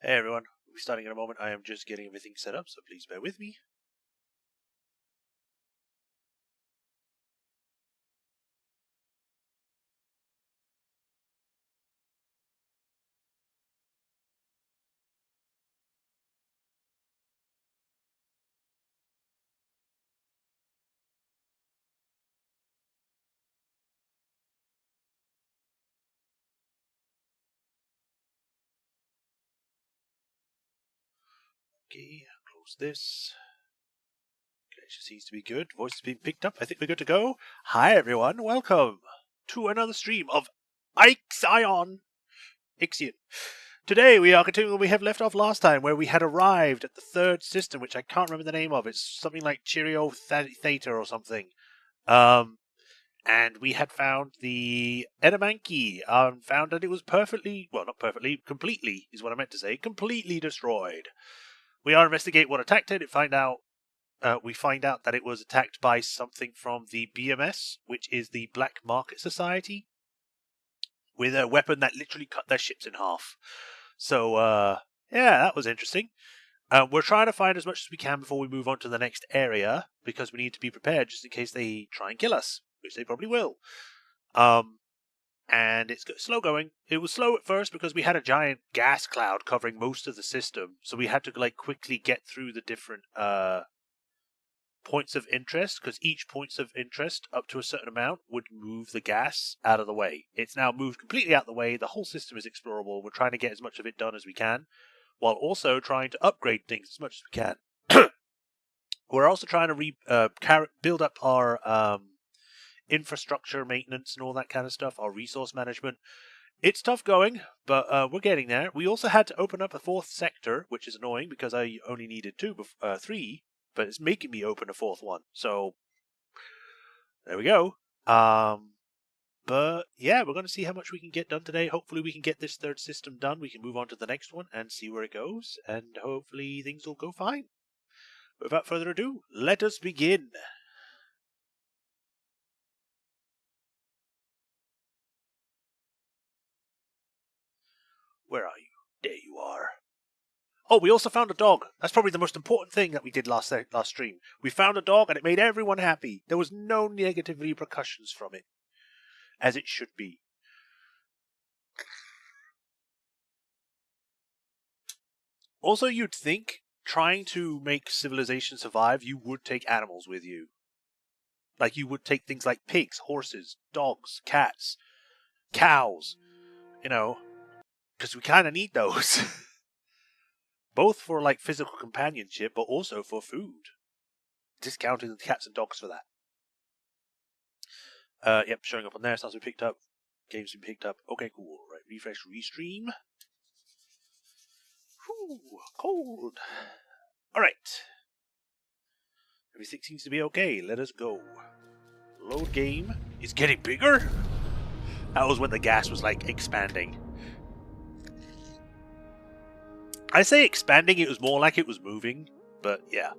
Hey everyone, we'll be starting in a moment. I am just getting everything set up, so please bear with me. Okay, close this. Connection seems to be good. Voice is being picked up. I think we're good to go. Hi everyone, welcome to another stream of Ixion. Today we are continuing where we have left off last time, where we had arrived at the third system, which I can't remember the name of. It's something like Cheerio Theta or something. And we had found the Edamanki, found that it was completely is what I meant to say, completely destroyed. We are investigate what attacked it. We find out that it was attacked by something from the BMS, which is the Black Market Society, with a weapon that literally cut their ships in half. So, yeah, that was interesting. We're trying to find as much as we can before we move on to the next area, because we need to be prepared just in case they try and kill us, which they probably will. And it's slow going. It was slow at first because we had a giant gas cloud covering most of the system, so we had to quickly get through the different points of interest, because each points of interest up to a certain amount would move the gas out of the way. It's now moved completely out of the way. The whole system is explorable. We're trying to get as much of it done as we can, while also trying to upgrade things as much as we can. We're also trying to build up our infrastructure maintenance and all that kind of stuff, our resource management. It's tough going, but we're getting there. We also had to open up a fourth sector, which is annoying because I only needed three, but it's making me open a fourth one. So there we go. But yeah, we're going to see how much we can get done today. Hopefully we can get this third system done. We can move on to the next one and see where it goes, and hopefully things will go fine. Without further ado, let us begin. Where are you? There you are. Oh, we also found a dog. That's probably the most important thing that we did last stream. We found a dog and it made everyone happy. There was no negative repercussions from it. As it should be. Also, you'd think, trying to make civilization survive, you would take animals with you. Like, you would take things like pigs, horses, dogs, cats, cows. You know, because we kind of need those. Both for, physical companionship, but also for food. Discounting the cats and dogs for that. Yep, showing up on there. Sounds been picked up. Game's been picked up. Okay, cool. Right, refresh, restream. Whew, cold. Alright. Everything seems to be okay. Let us go. Load game. It's getting bigger? That was when the gas was, expanding. I say expanding, it was more like it was moving, but yeah.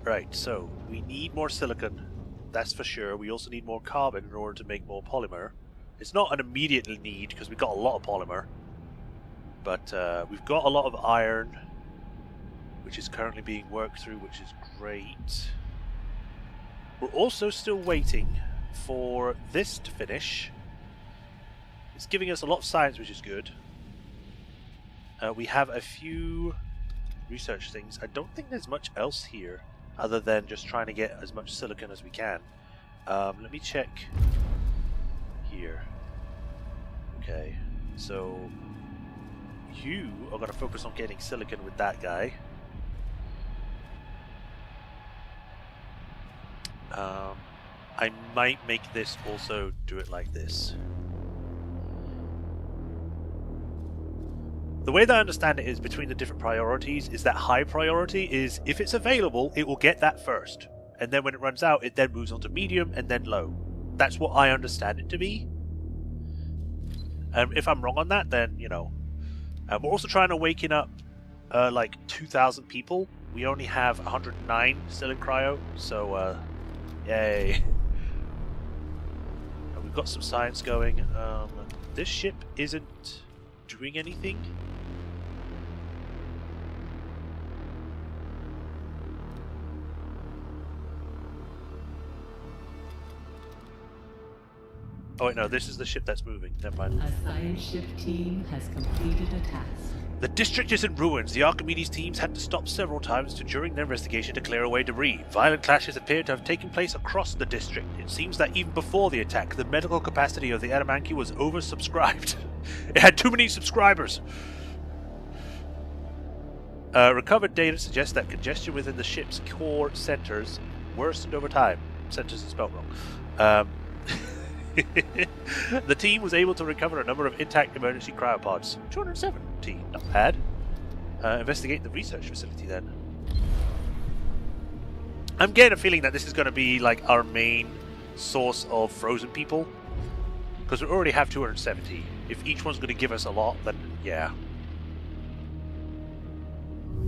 Right, so we need more silicon, that's for sure. We also need more carbon in order to make more polymer. It's not an immediate need because we've got a lot of polymer, but we've got a lot of iron, which is currently being worked through, which is great. We're also still waiting for this to finish. It's giving us a lot of science, which is good. We have a few research things. I don't think there's much else here other than just trying to get as much silicon as we can. Let me check here. Okay, so you are going to focus on getting silicon with that guy. I might make this also do it like this. The way that I understand it is between the different priorities is that high priority is if it's available, it will get that first. And then when it runs out, it then moves on to medium and then low. That's what I understand it to be. If I'm wrong on that, then, you know. We're also trying to waken up, 2,000 people We only have 109 still in cryo, so yay. And we've got some science going. This ship isn't doing anything. Oh wait, no, this is the ship that's moving. Never mind. A science ship team has completed a task. The district is in ruins. The Archimedes teams had to stop several times during their investigation to clear away debris. Violent clashes appear to have taken place across the district. It seems that even before the attack, the medical capacity of the Adamanki was oversubscribed. It had too many subscribers. Recovered data suggests that congestion within the ship's core centers worsened over time. Centers is spelled wrong. The team was able to recover a number of intact emergency cryopods. 217, not bad. Investigate the research facility then. I'm getting a feeling that this is going to be like our main source of frozen people. Because we already have 270. If each one's going to give us a lot, then yeah.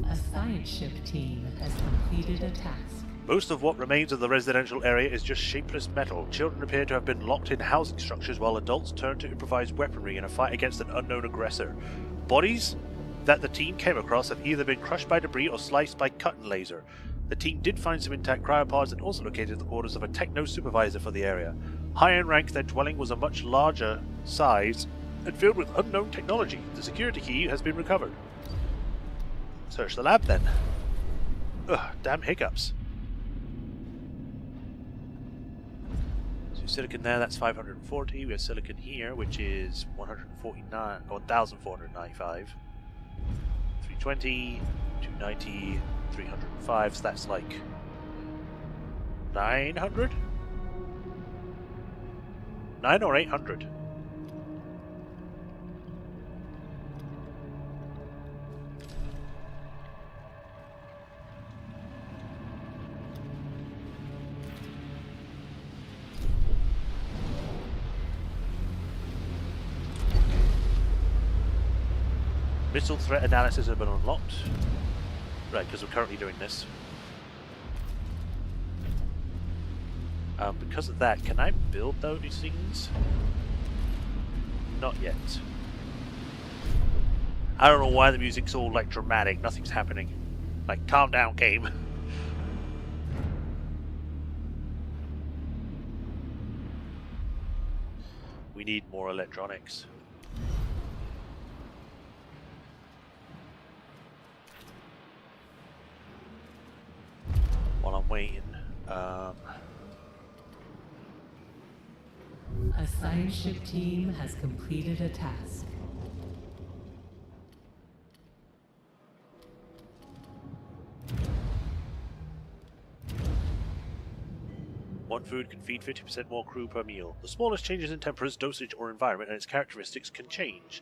A science ship team has completed a task. Most of what remains of the residential area is just shapeless metal. Children appear to have been locked in housing structures while adults turn to improvised weaponry in a fight against an unknown aggressor. Bodies that the team came across have either been crushed by debris or sliced by cut and laser. The team did find some intact cryopods and also located the quarters of a techno-supervisor for the area. Higher in rank, their dwelling was a much larger size and filled with unknown technology. The security key has been recovered. Search the lab then. Ugh, damn hiccups. Silicon there, that's 540. We have silicon here, which is 1,495. 320, 290, 305. So that's like 900? 9 or 800? Missile threat analysis has been unlocked. Right, because we're currently doing this. Because of that, can I build those things? Not yet. I don't know why the music's all like dramatic, nothing's happening. Like, calm down, game. We need more electronics. While I'm waiting, A science ship team has completed a task. one food can feed 50% more crew per meal. The smallest changes in temperature, dosage, or environment and its characteristics can change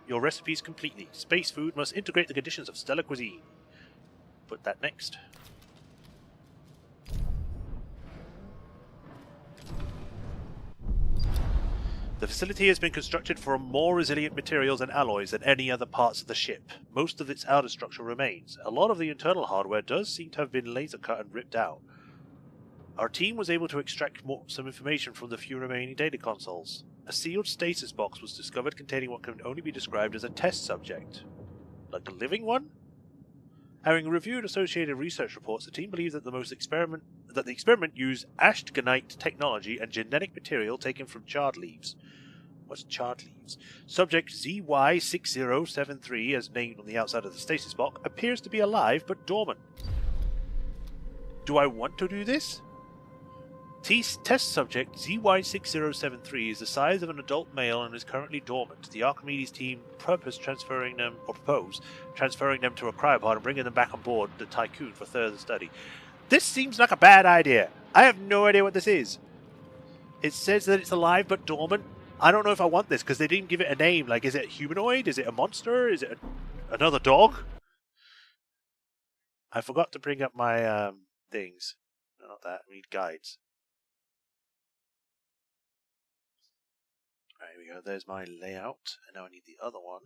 your recipes completely. Space food must integrate the conditions of stellar cuisine. Put that next. The facility has been constructed from more resilient materials and alloys than any other parts of the ship. Most of its outer structure remains. A lot of the internal hardware does seem to have been laser cut and ripped out. Our team was able to extract some information from the few remaining data consoles. A sealed stasis box was discovered containing what can only be described as a test subject. Like a living one? Having reviewed associated research reports, the team believes that the experiment used ashtagonite technology and genetic material taken from charred leaves. What's charred leaves? Subject ZY6073, as named on the outside of the stasis box, appears to be alive but dormant. Do I want to do this? Test subject ZY6073 is the size of an adult male and is currently dormant. The Archimedes team propose transferring them to a cryopod and bringing them back on board the Tycoon for further study. This seems like a bad idea. I have no idea what this is. It says that it's alive but dormant. I don't know if I want this because they didn't give it a name. Like, is it a humanoid? Is it a monster? Is it another dog? I forgot to bring up my things. Not that. We need guides. Right, here we go. There's my layout. And now I need the other one.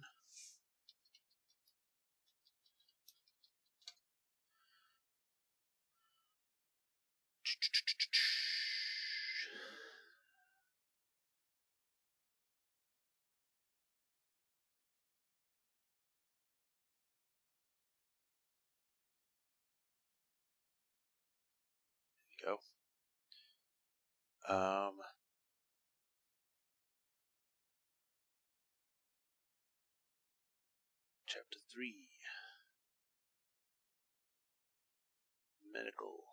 Go. Chapter 3. Medical.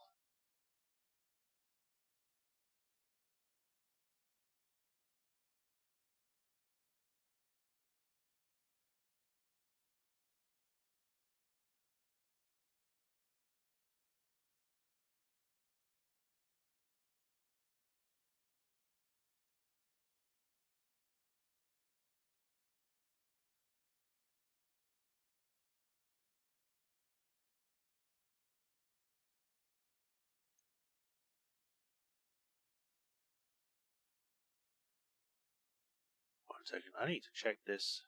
One second, I need to check this.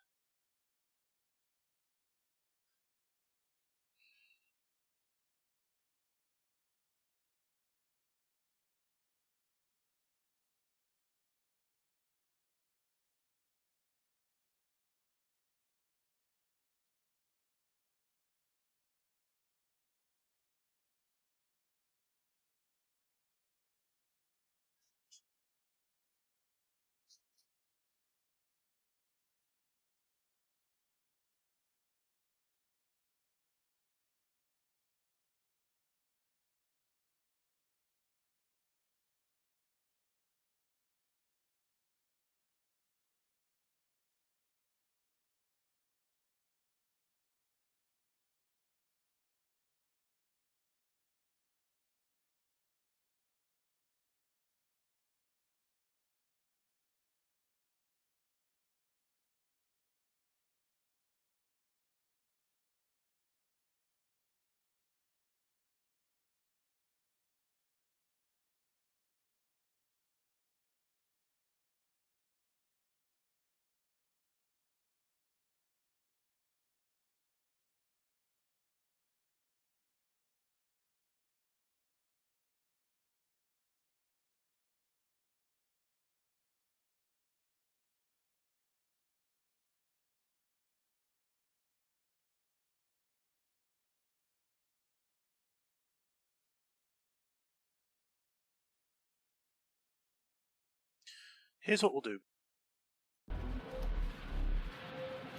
Here's what we'll do.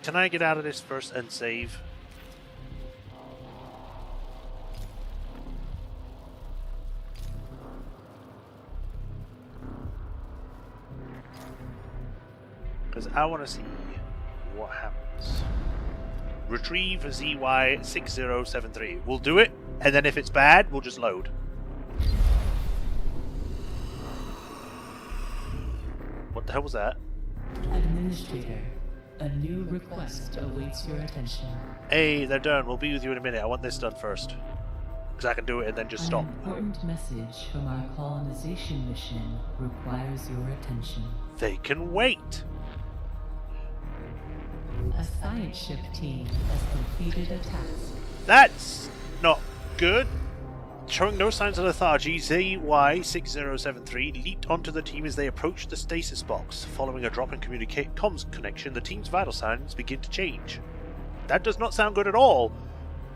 Can I get out of this first and save? Because I want to see what happens. Retrieve ZY6073. We'll do it, and then if it's bad, we'll just load. What the hell was that? Administrator, a new request awaits your attention. Hey, they're done. We'll be with you in a minute. I want this done first. Because I can do it and then just stop. An important message from our colonization mission requires your attention. They can wait. A science ship team has completed a task. That's not good. Showing no signs of lethargy, ZY6073 leaped onto the team as they approached the stasis box. Following a drop in comms connection, the team's vital signs begin to change. That does not sound good at all.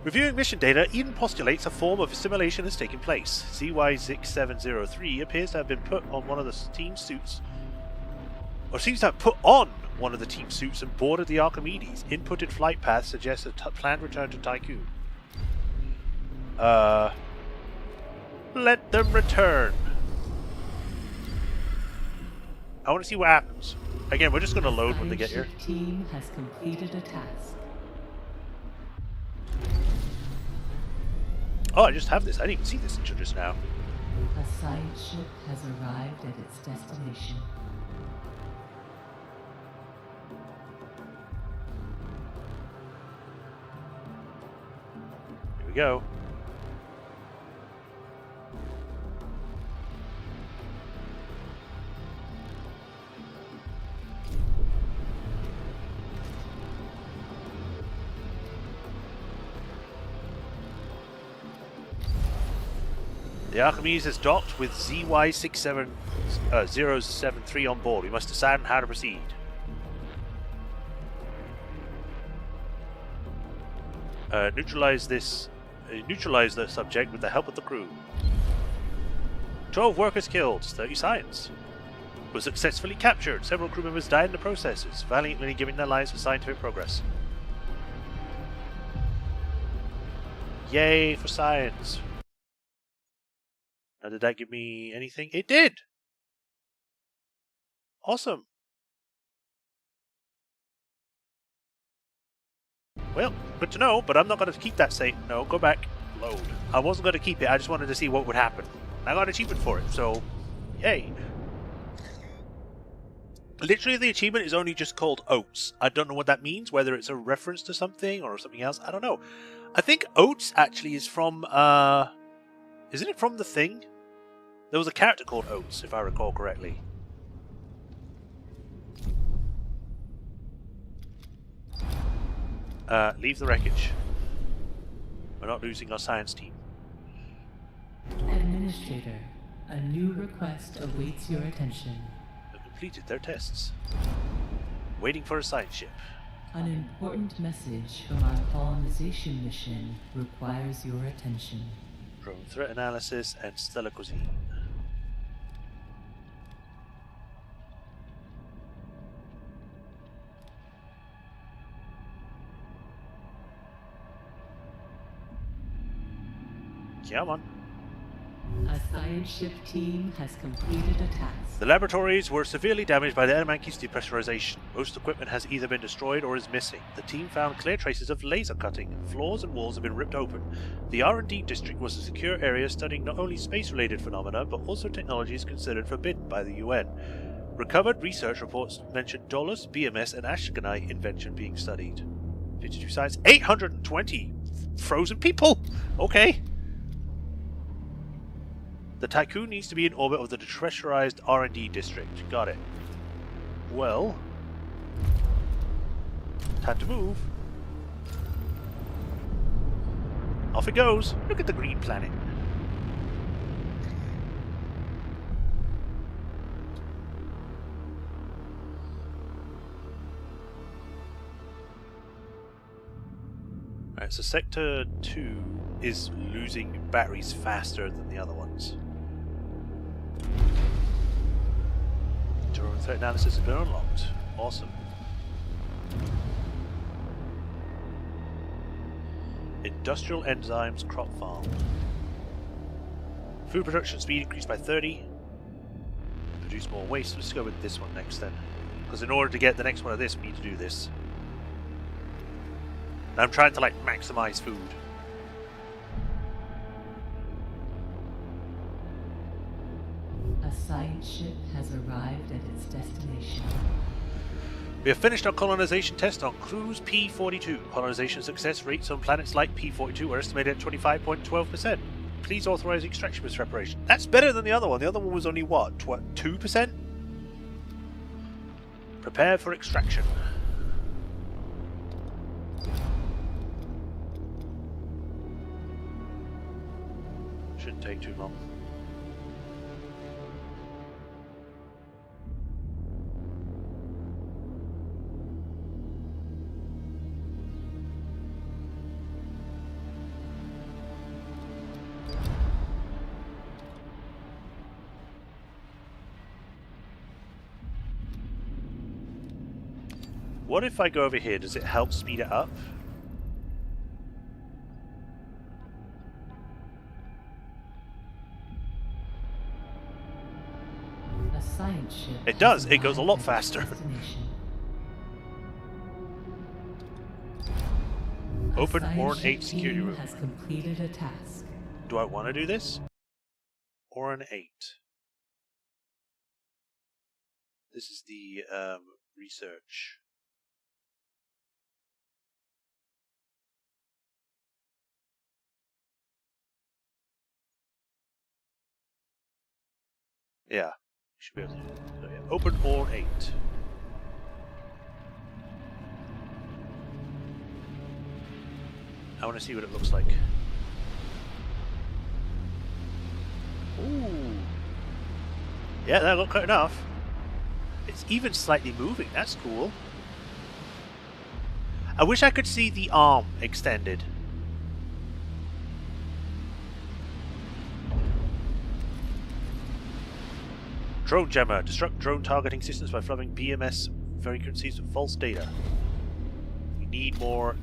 Reviewing mission data even postulates a form of assimilation has taken place. ZY6703 appears to have been put on one of the team suits, or seems to have put on one of the team suits and boarded the Archimedes. Inputted flight path suggests a planned return to Tycoon. Let them return. I want to see what happens. Again, we're just going to load when they get here. The team has completed a task. Oh, I just have this. I didn't even see this until just now. A science ship has arrived at its destination. Here we go. The Archimedes is docked with ZY-67073 on board. We must decide on how to proceed. Neutralize the subject with the help of the crew. 12 workers killed, 30 science. Was successfully captured. Several crew members died in the processes, valiantly giving their lives for scientific progress. Yay for science. Now, did that give me anything? It did! Awesome. Well, good to know, but I'm not going to keep that state. No, go back. Load. I wasn't going to keep it, I just wanted to see what would happen. I got an achievement for it, so yay. Literally, the achievement is only just called Oats. I don't know what that means, whether it's a reference to something or something else. I don't know. I think Oats actually is from, isn't it from The Thing? There was a character called Oats, if I recall correctly. Leave the wreckage. We're not losing our science team. Administrator, a new request awaits your attention. They've completed their tests. Waiting for a science ship. An important message from our colonization mission requires your attention. Drone threat analysis and stellar cuisine. Come on. A science ship team has completed a task. The laboratories were severely damaged by the Animanki's depressurization. Most equipment has either been destroyed or is missing. The team found clear traces of laser cutting. Floors and walls have been ripped open. The R&D district was a secure area studying not only space-related phenomena, but also technologies considered forbidden by the UN. Recovered research reports mentioned Dolus, BMS, and Ashkenite invention being studied. 52 sites, 820 frozen people! Okay. The Tycoon needs to be in orbit of the depressurized R&D district. Got it. Well, time to move. Off it goes. Look at the green planet. Alright, so Sector 2 is losing batteries faster than the other ones. Drone threat analysis has been unlocked. Awesome. Industrial enzymes crop farm. Food production speed increased by 30. Produce more waste. Let's go with this one next then. Because in order to get the next one of this, we need to do this. And I'm trying to like maximize food. A science ship has arrived at its destination. We have finished our colonization test on Cruise P42. Colonization success rates on planets like P42 are estimated at 25.12%. Please authorize extraction with preparation. That's better than the other one. The other one was only what? 2%? Prepare for extraction. Shouldn't take too long. What if I go over here? Does it help speed it up? A science ship. It does. It goes a lot faster. Open Oran 8 security room. Has completed a task. Do I want to do this? Oran 8. This is the research. Yeah, should be able to do it. So, yeah. Open Oran 8. I want to see what it looks like. Ooh. Yeah, that looked good enough. It's even slightly moving. That's cool. I wish I could see the arm extended. Drone jammer. Destruct drone targeting systems by flooding BMS frequencies with false data. We need more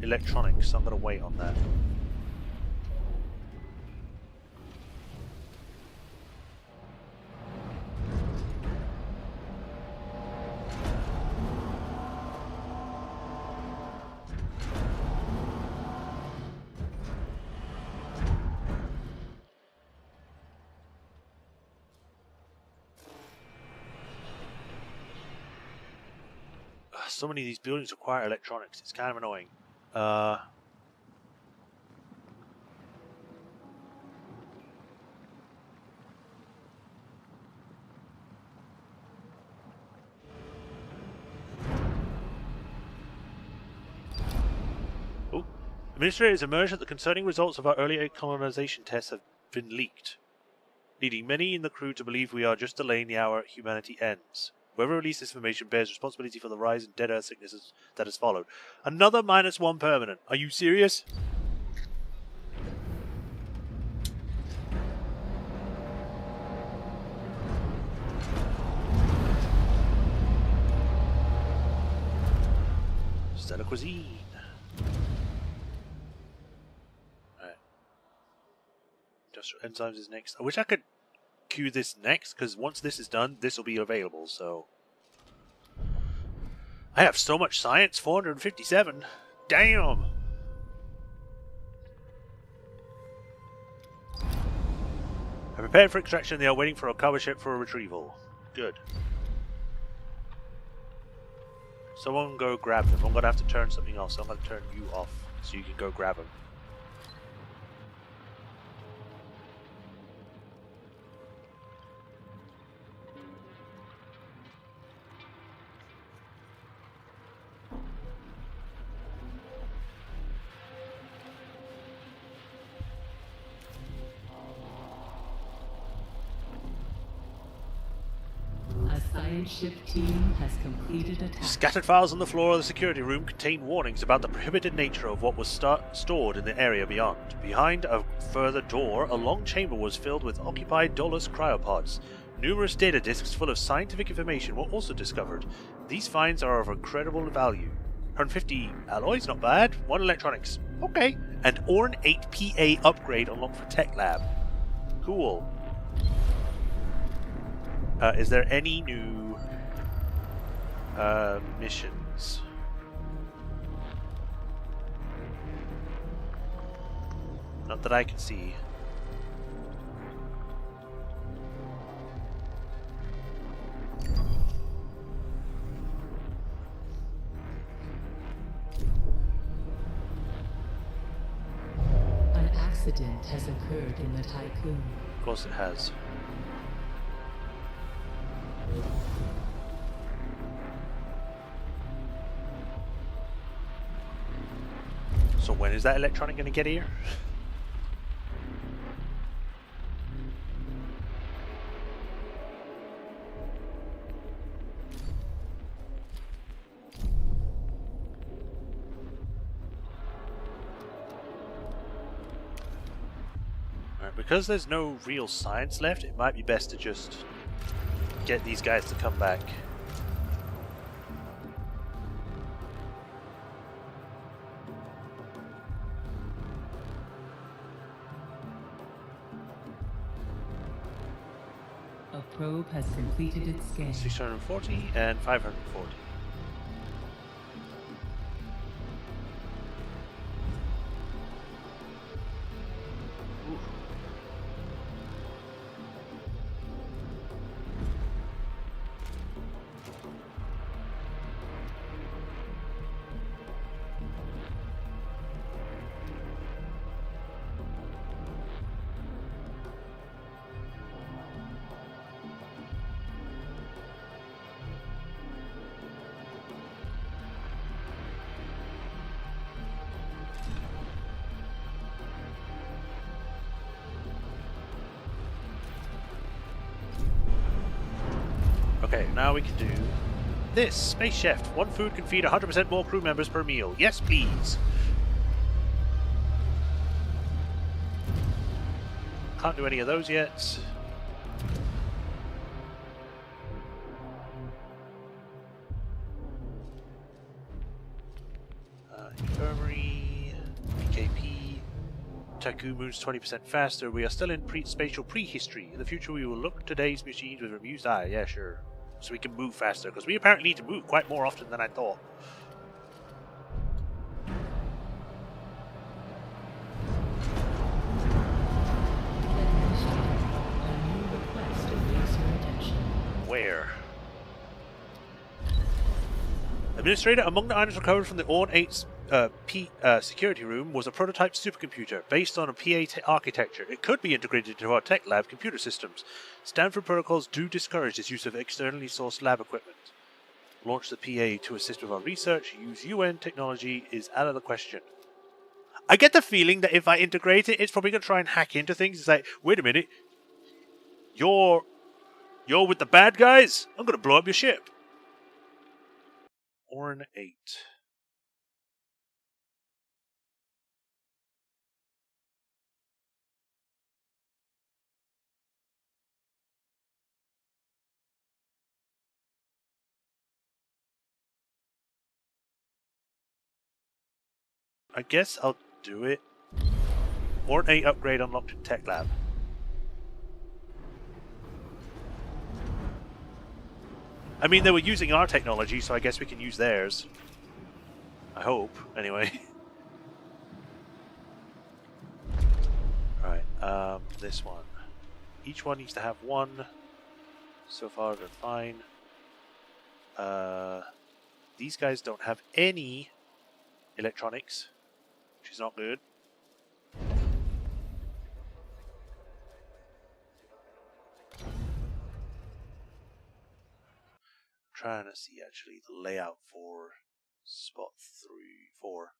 electronics, so I'm going to wait on that. So many of these buildings require electronics. It's kind of annoying. Oh. Administrators emerged that the concerning results of our earlier colonization tests have been leaked, leading many in the crew to believe we are just delaying the hour humanity ends. Whoever released this information bears responsibility for the rise in dead earth sicknesses that has followed. Another -1 permanent. Are you serious? Stellar cuisine. Alright. Industrial enzymes is next. I wish I could queue this next, because once this is done, this will be available, so... I have so much science, 457. Damn! I prepared for extraction, they are waiting for a cargo ship for a retrieval. Good. Someone go grab them. I'm going to have to turn something off, so I'm going to turn you off, so you can go grab them. Ship team has completed a task. Scattered files on the floor of the security room contain warnings about the prohibited nature of what was stored in the area beyond. Behind a further door, a long chamber was filled with occupied Dolus cryopods. Numerous data disks full of scientific information were also discovered. These finds are of incredible value. 150 alloys, not bad. 1 electronics, okay. And Orn 8 PA upgrade unlocked for Tech Lab. Cool. Is there any new missions? Not that I can see. An accident has occurred in the Tycoon. Of course it has. So when is that electronic going to get here? Alright, because there's no real science left, it might be best to just get these guys to come back. A probe has completed its scan. 640 and 540. now we can do this. Space Chef. One food can feed 100% more crew members per meal. Yes, please. Can't do any of those yet. Infirmary, BKP, Taku moves 20% faster. We are still in spatial prehistory. In the future, we will look at today's machines with remused eye. Yeah, sure. So we can move faster, because we apparently need to move quite more often than I thought. Where? Administrator, among the items recovered from the Orn 8's security room was a prototype supercomputer based on a PA architecture. It could be integrated into our tech lab computer systems. Stanford protocols do discourage this use of externally sourced lab equipment. Launch the PA to assist with our research. Use UN technology is out of the question. I get the feeling that if I integrate it, it's probably going to try and hack into things. It's like, wait a minute, you're with the bad guys? I'm going to blow up your ship. Orn 8. I guess I'll do it. Orn 8 upgrade unlocked in Tech Lab. I mean, they were using our technology, so I guess we can use theirs. I hope, anyway. Alright, this one. Each one needs to have one. So far, they're fine. These guys don't have any electronics, which is not good. Trying to see actually the layout for spot 4.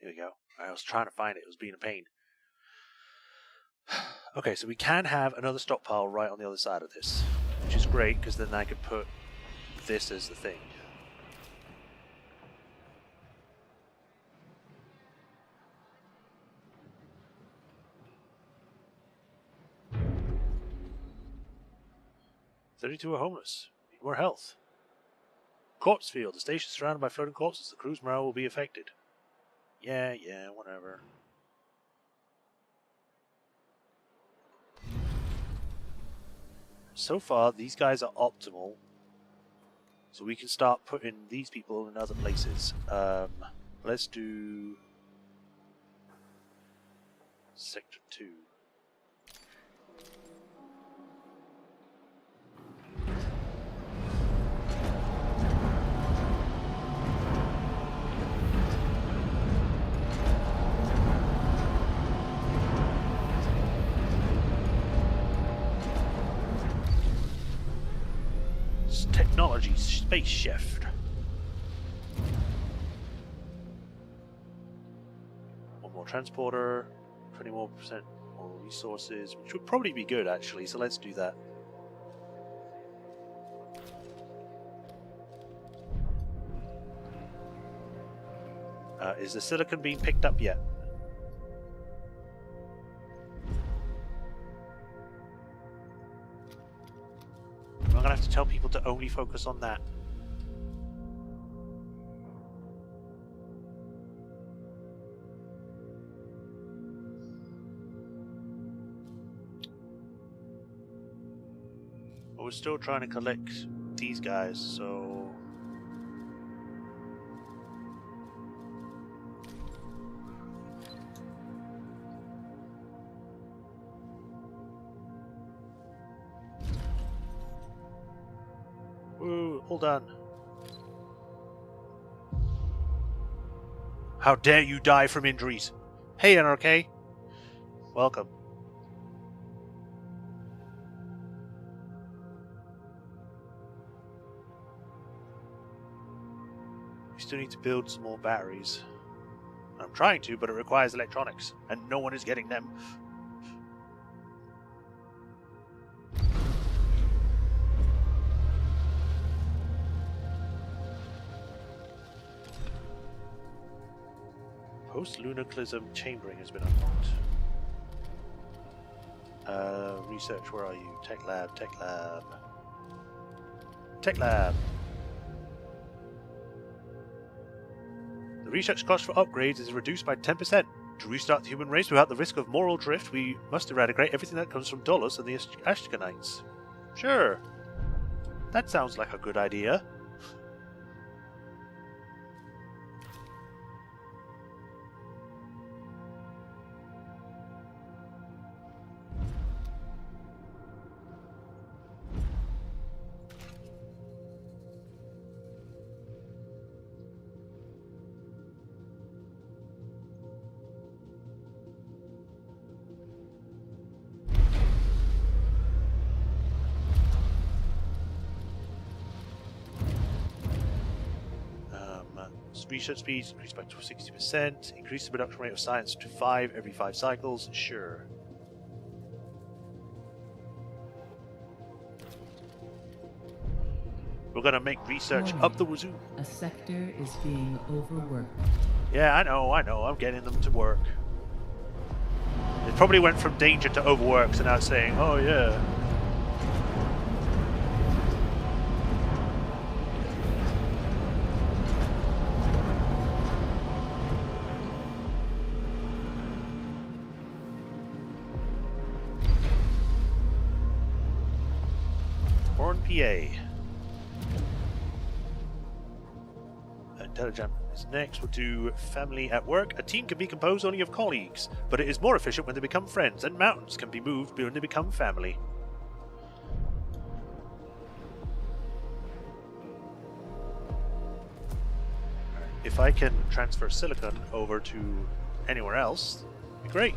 Here we go. I was trying to find it. It was being a pain. Okay, so we can have another stockpile right on the other side of this, which is great because then I could put this as the thing. "32 are homeless. Need more health. Corpse field. The station is surrounded by floating corpses. The crew's morale will be affected." Yeah, whatever. So far, these guys are optimal. So we can start putting these people in other places. Let's do Sector 2. Technology space shift. One more transporter, 20% more resources, which would probably be good actually, so let's do that. Is the silicon being picked up yet? I'm going to have to tell people to only focus on that. But we're still trying to collect these guys, so... all done. How dare you die from injuries? Hey, NRK. Welcome. We still need to build some more batteries. I'm trying to, but it requires electronics, and no one is getting them. Post-lunaclism chambering has been unlocked. Research, where are you? Tech lab, tech lab. Tech lab! The research cost for upgrades is reduced by 10%. To restart the human race without the risk of moral drift, we must eradicate everything that comes from Dolus and the Ashkanites. Sure. That sounds like a good idea. Research speeds increased by 60%. Increase the production rate of science to 5 every 5 cycles. Sure. We're gonna make research up the wazoo. A sector is being overworked. Yeah, I know. I'm getting them to work. It probably went from danger to overwork, so now it's saying, oh yeah. PA. Intelligent is next. We'll do family at work. A team can be composed only of colleagues, but it is more efficient when they become friends, and mountains can be moved when they become family. If I can transfer silicon over to anywhere else, it'd be great.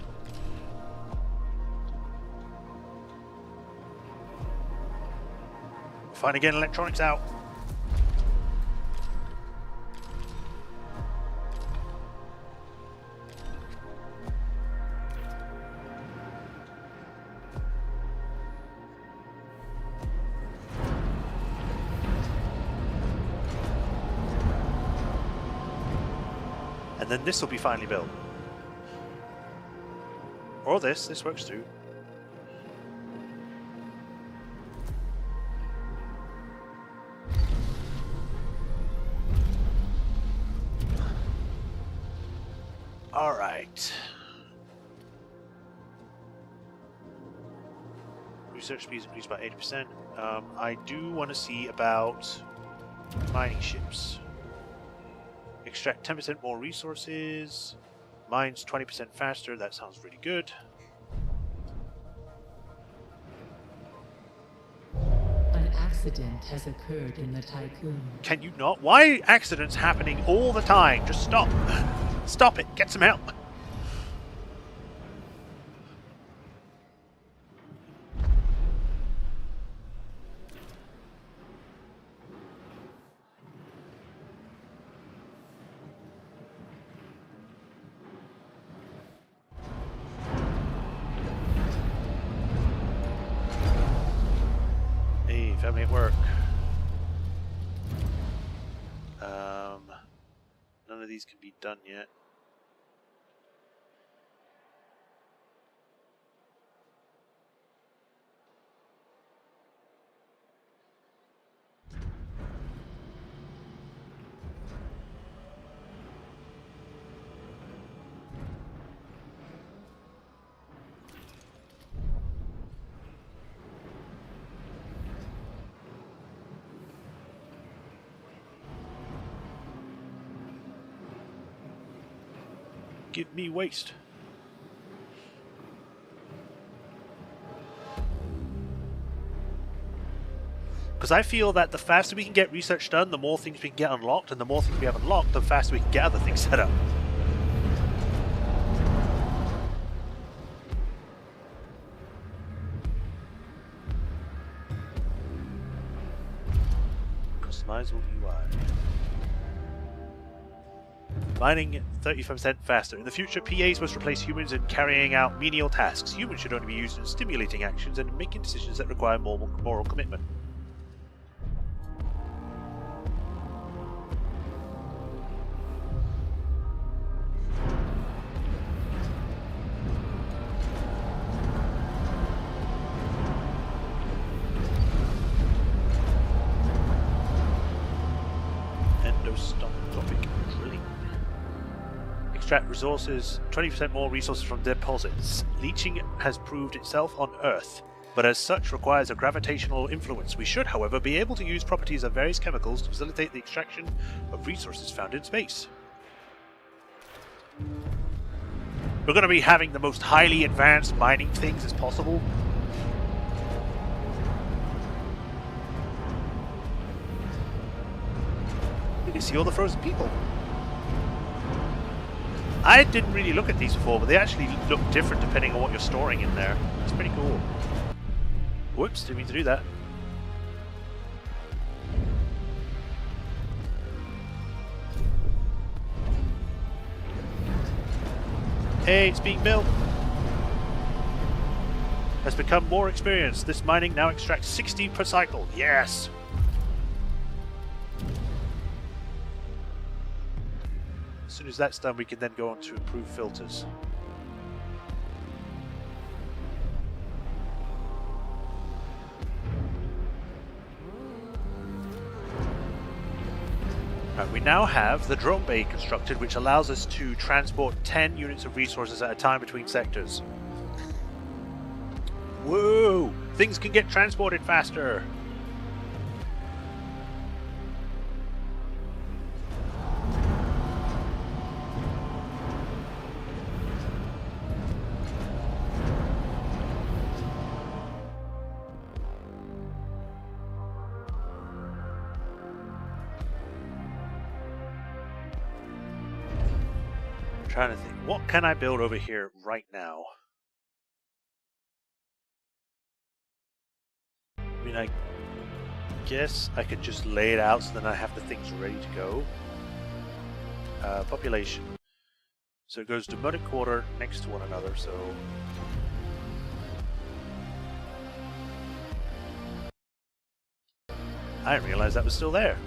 Finally getting electronics out. And then this will be finally built. Or this works too. Alright. Research speeds increased by 80%. I do want to see about mining ships. Extract 10% more resources. Mines 20% faster. That sounds really good. An accident has occurred in the Tycoon. Can you not? Why are accidents happening all the time? Just stop. Stop it. Get some help. Hey, family at work. None of these can be done yet. Give me waste. Because I feel that the faster we can get research done, the more things we can get unlocked, and the more things we have unlocked, the faster we can get other things set up. Customizable UI. Mining 35% faster. In the future, PAs must replace humans in carrying out menial tasks. Humans should only be used in stimulating actions and making decisions that require moral commitment. Endostomatopic drilling. Extract resources, 20% more resources from deposits. Leaching has proved itself on Earth, but as such requires a gravitational influence. We should, however, be able to use properties of various chemicals to facilitate the extraction of resources found in space. We're going to be having the most highly advanced mining things as possible. You can see all the frozen people. I didn't really look at these before, but they actually look different depending on what you're storing in there. It's pretty cool. Whoops, didn't mean to do that. Hey, it's being built. Has become more experienced. This mining now extracts 60 per cycle. Yes! As soon as that's done, we can then go on to improve filters. Right, we now have the drone bay constructed, which allows us to transport 10 units of resources at a time between sectors. Whoa! Things can get transported faster! Trying to think, what can I build over here right now? I mean, I guess I could just lay it out so then I have the things ready to go. Population. So it goes demotic quarter next to one another, so... I didn't realize that was still there.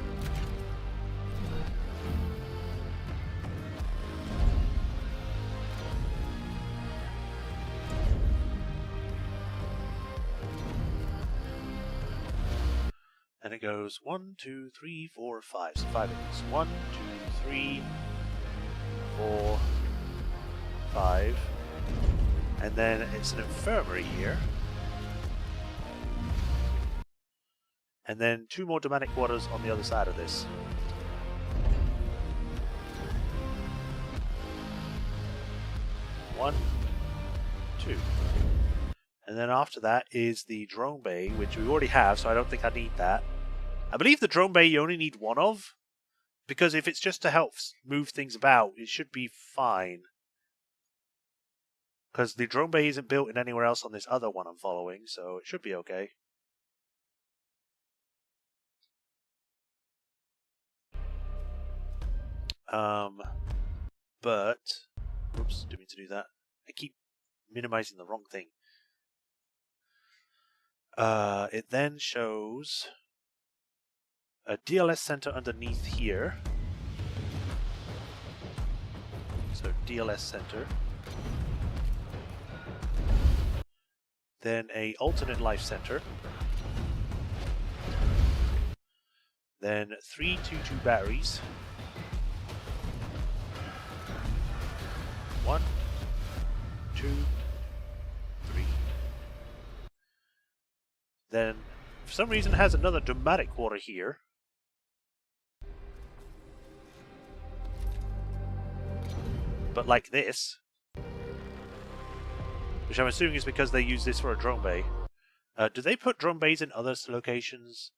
And it goes 1, 2, 3, 4, 5. So 5 it is. 1, 2, 3, 4, 5. And then it's an infirmary here. And then 2 more domestic quarters on the other side of this. One, 2. And then after that is the drone bay, which we already have, so I don't think I need that. I believe the drone bay you only need 1 of, because if it's just to help move things about, it should be fine. Because the drone bay isn't built in anywhere else on this other one I'm following, so it should be okay. But, oops, didn't mean to do that. I keep minimizing the wrong thing. It then shows a DLS center underneath here. So DLS center. Then a alternate life center. Then 3 2-2 batteries. 1, 2, 3. Then, for some reason, it has another dramatic quarter here. But like this. Which I'm assuming is because they use this for a drone bay. Do they put drone bays in other locations?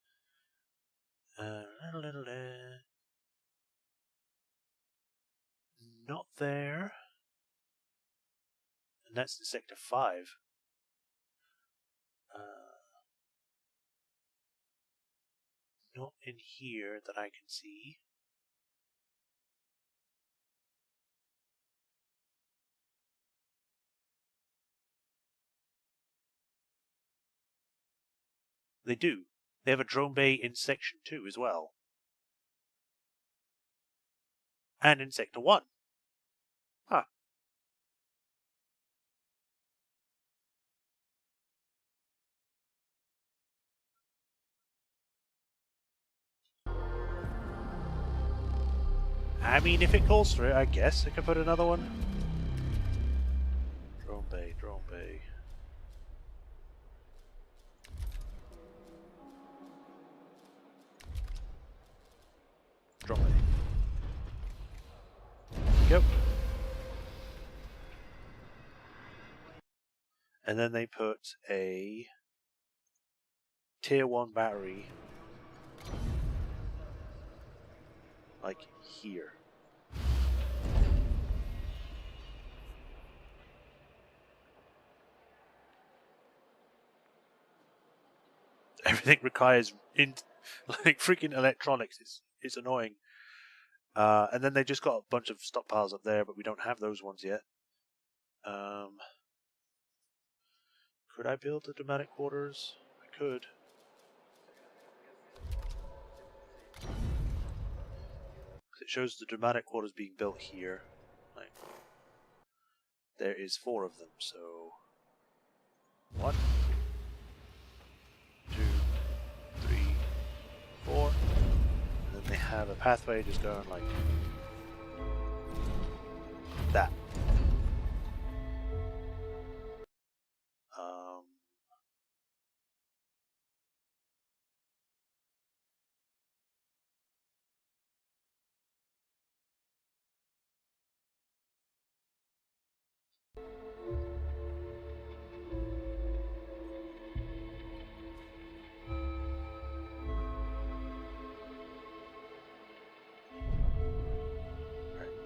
Not there. And that's in Sector 5. Not in here that I can see. They do. They have a drone bay in Section 2 as well. And in Sector 1. Huh. I mean, if it calls for it, I guess I could put another one. Drone bay, drone bay. Drone bay. Go. And then they put a Tier 1 battery like here. Everything requires like freaking electronics. It's annoying. And then they just got a bunch of stockpiles up there, but we don't have those ones yet. Could I build the dramatic quarters? I could. It shows the dramatic quarters being built here. Like, there is 4 of them, so 1, 2, 3, 4, and then they have a pathway just going like that.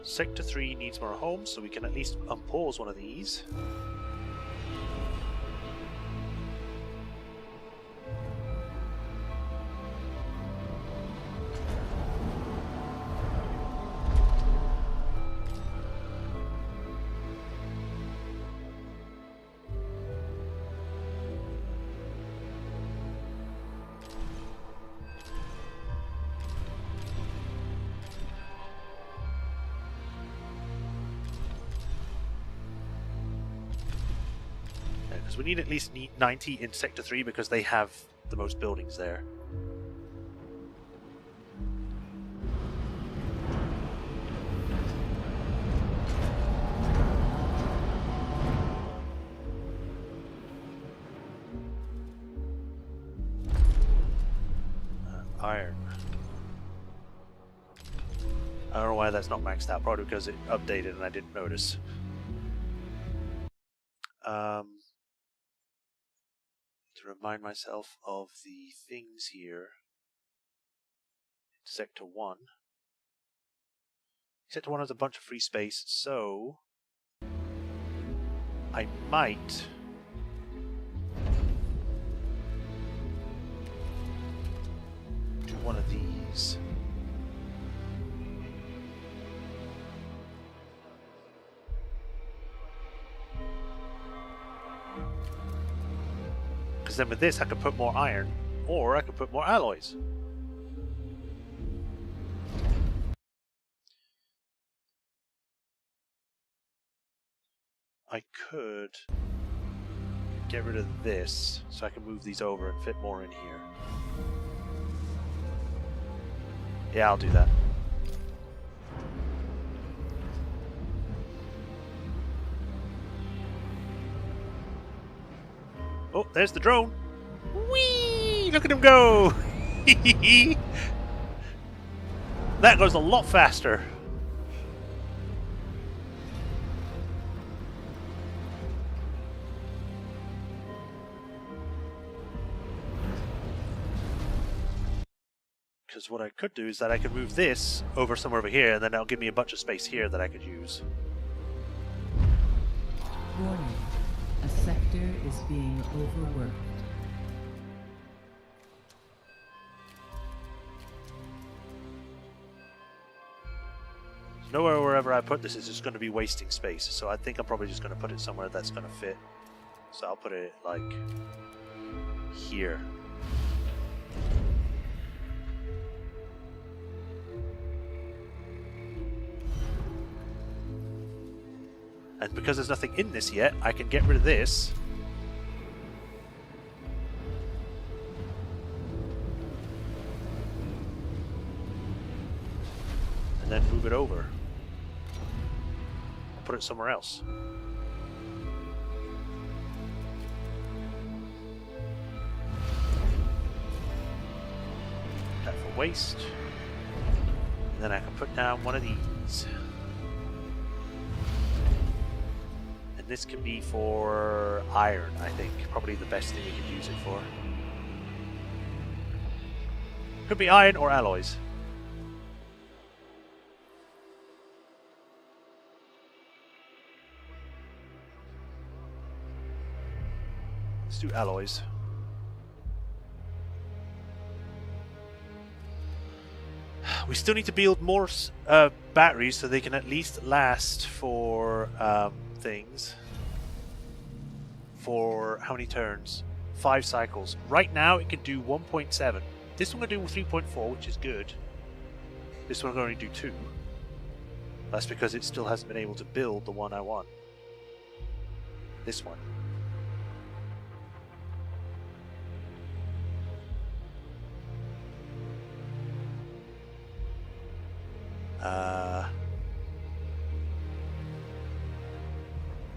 Sector 3 needs more homes, so we can at least unpause one of these. We need at least 90 in Sector 3 because they have the most buildings there. Iron. I don't know why that's not maxed out, probably because it updated and I didn't notice. To remind myself of the things here. Sector 1. Sector 1 has a bunch of free space, so I might do one of these. Because then with this I could put more iron, or I could put more alloys. I could get rid of this so I can move these over and fit more in here. Yeah, I'll do that. Oh, there's the drone. Whee! Look at him go! That goes a lot faster. Because what I could do is that I could move this over somewhere over here, and then that'll give me a bunch of space here that I could use. Warning. A sector is being overworked. Nowhere wherever I put this is just going to be wasting space, so I think I'm probably just going to put it somewhere that's going to fit. So I'll put it like here. And because there's nothing in this yet, I can get rid of this. And then move it over. Put it somewhere else. That for waste. And then I can put down one of these. And this can be for iron, I think. Probably the best thing we could use it for. Could be iron or alloys. Let's do alloys. We still need to build more batteries so they can at least last for things. For how many turns? 5 cycles. Right now it can do 1.7. This one can do 3.4, which is good. This one can only do 2. That's because it still hasn't been able to build the one I want. This one.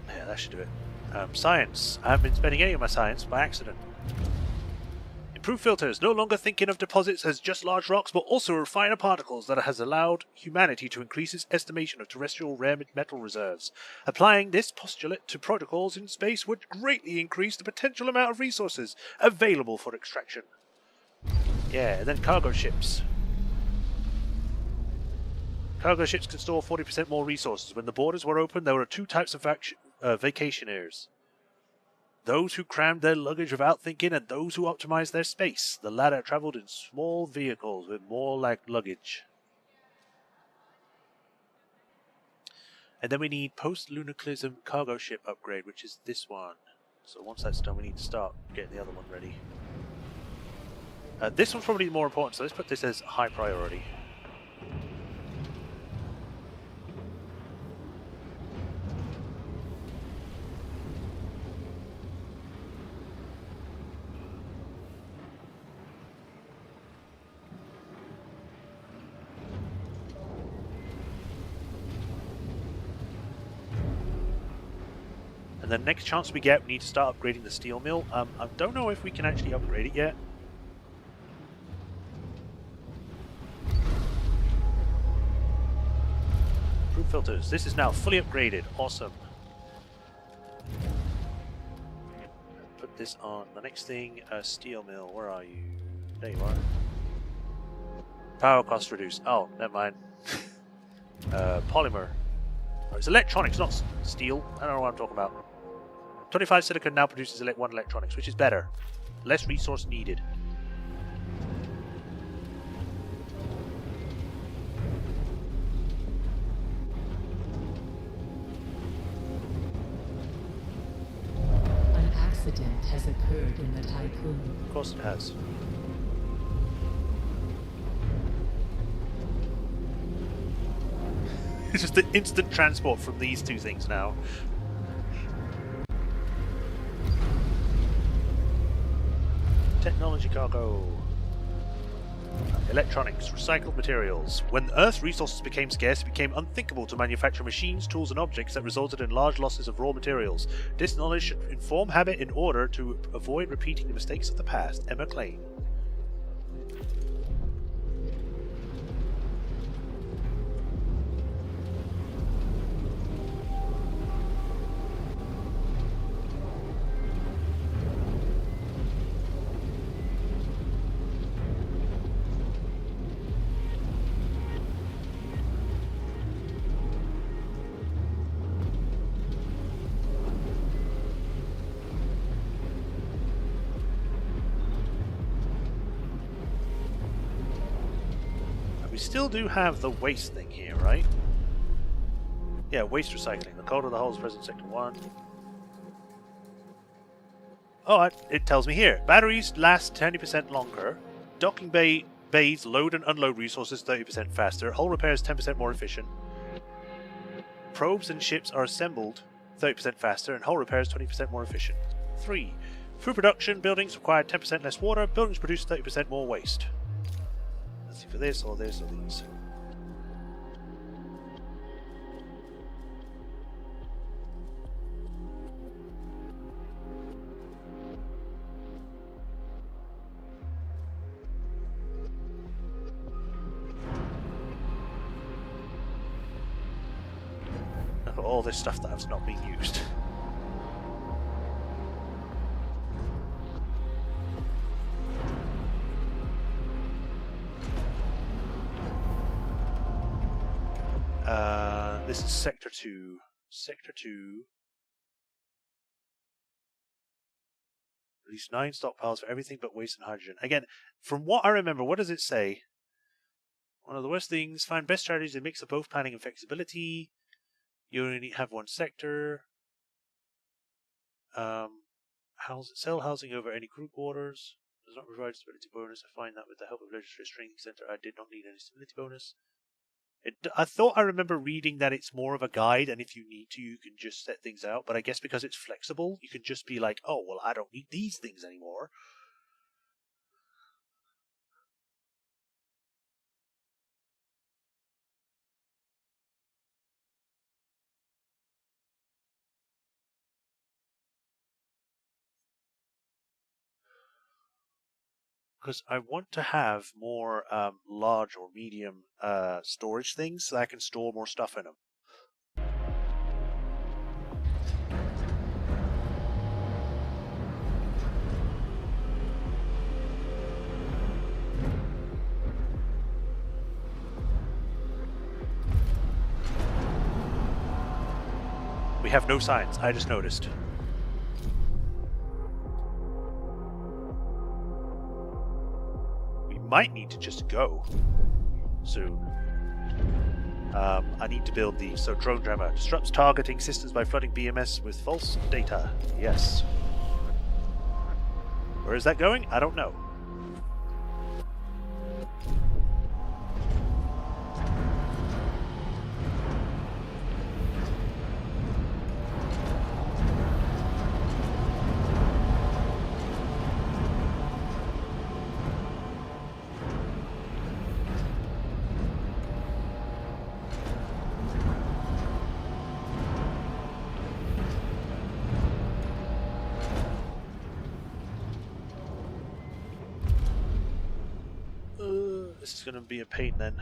Yeah, that should do it. Science. I haven't been spending any of my science by accident. Improved filters. No longer thinking of deposits as just large rocks, but also refiner particles that has allowed humanity to increase its estimation of terrestrial rare metal reserves. Applying this postulate to protocols in space would greatly increase the potential amount of resources available for extraction. Yeah, and then cargo ships. Cargo ships can store 40% more resources. When the borders were open, there were 2 types of vacationers. Those who crammed their luggage without thinking and those who optimized their space. The latter traveled in small vehicles with more luggage. And then we need post-lunaclism cargo ship upgrade, which is this one. So once that's done, we need to start getting the other one ready. This one's probably more important, so let's put this as high priority. And the next chance we get, we need to start upgrading the steel mill. I don't know if we can actually upgrade it yet. Improved filters. This is now fully upgraded. Awesome. Put this on the next thing. Steel mill. Where are you? There you are. Power cost reduced. Oh, never mind. Polymer. Oh, it's electronics, not steel. I don't know what I'm talking about. 25 silicon now produces 1 electronics, which is better. Less resource needed. An accident has occurred in the Tycoon. Of course it has. It's just the instant transport from these 2 things now. Technology cargo. Electronics, recycled materials. When Earth's resources became scarce, it became unthinkable to manufacture machines, tools, and objects that resulted in large losses of raw materials. This knowledge should inform habit in order to avoid repeating the mistakes of the past. Emma Klein. We still do have the waste thing here, right? Yeah, waste recycling. The code of the hull is present in Sector 1. Oh, it tells me here. Batteries last 20% longer. Docking bays load and unload resources 30% faster. Hull repairs 10% more efficient. Probes and ships are assembled 30% faster, and hull repairs 20% more efficient. 3. Food production, buildings require 10% less water. Buildings produce 30% more waste. Let's see for this or this or these. Look at all this stuff that's not being used. This is Sector 2. Sector 2. At least 9 stockpiles for everything but waste and hydrogen. Again, from what I remember, what does it say? One of the worst things, find best strategies that mix of both planning and flexibility. You only have one sector. Sell housing over any group orders. Does not provide stability bonus. I find that with the help of Legislative Training Center, I did not need any stability bonus. I thought I remember reading that it's more of a guide, and if you need to, you can just set things out. But I guess because it's flexible, you can just be like, oh, well, I don't need these things anymore. Because I want to have more large or medium storage things so that I can store more stuff in them. We have no signs, I just noticed. We might need to just go soon. I need to build these. So drone jammer disrupts targeting systems by flooding BMS with false data. Yes. Where is that going? I don't know. This is going to be a pain then.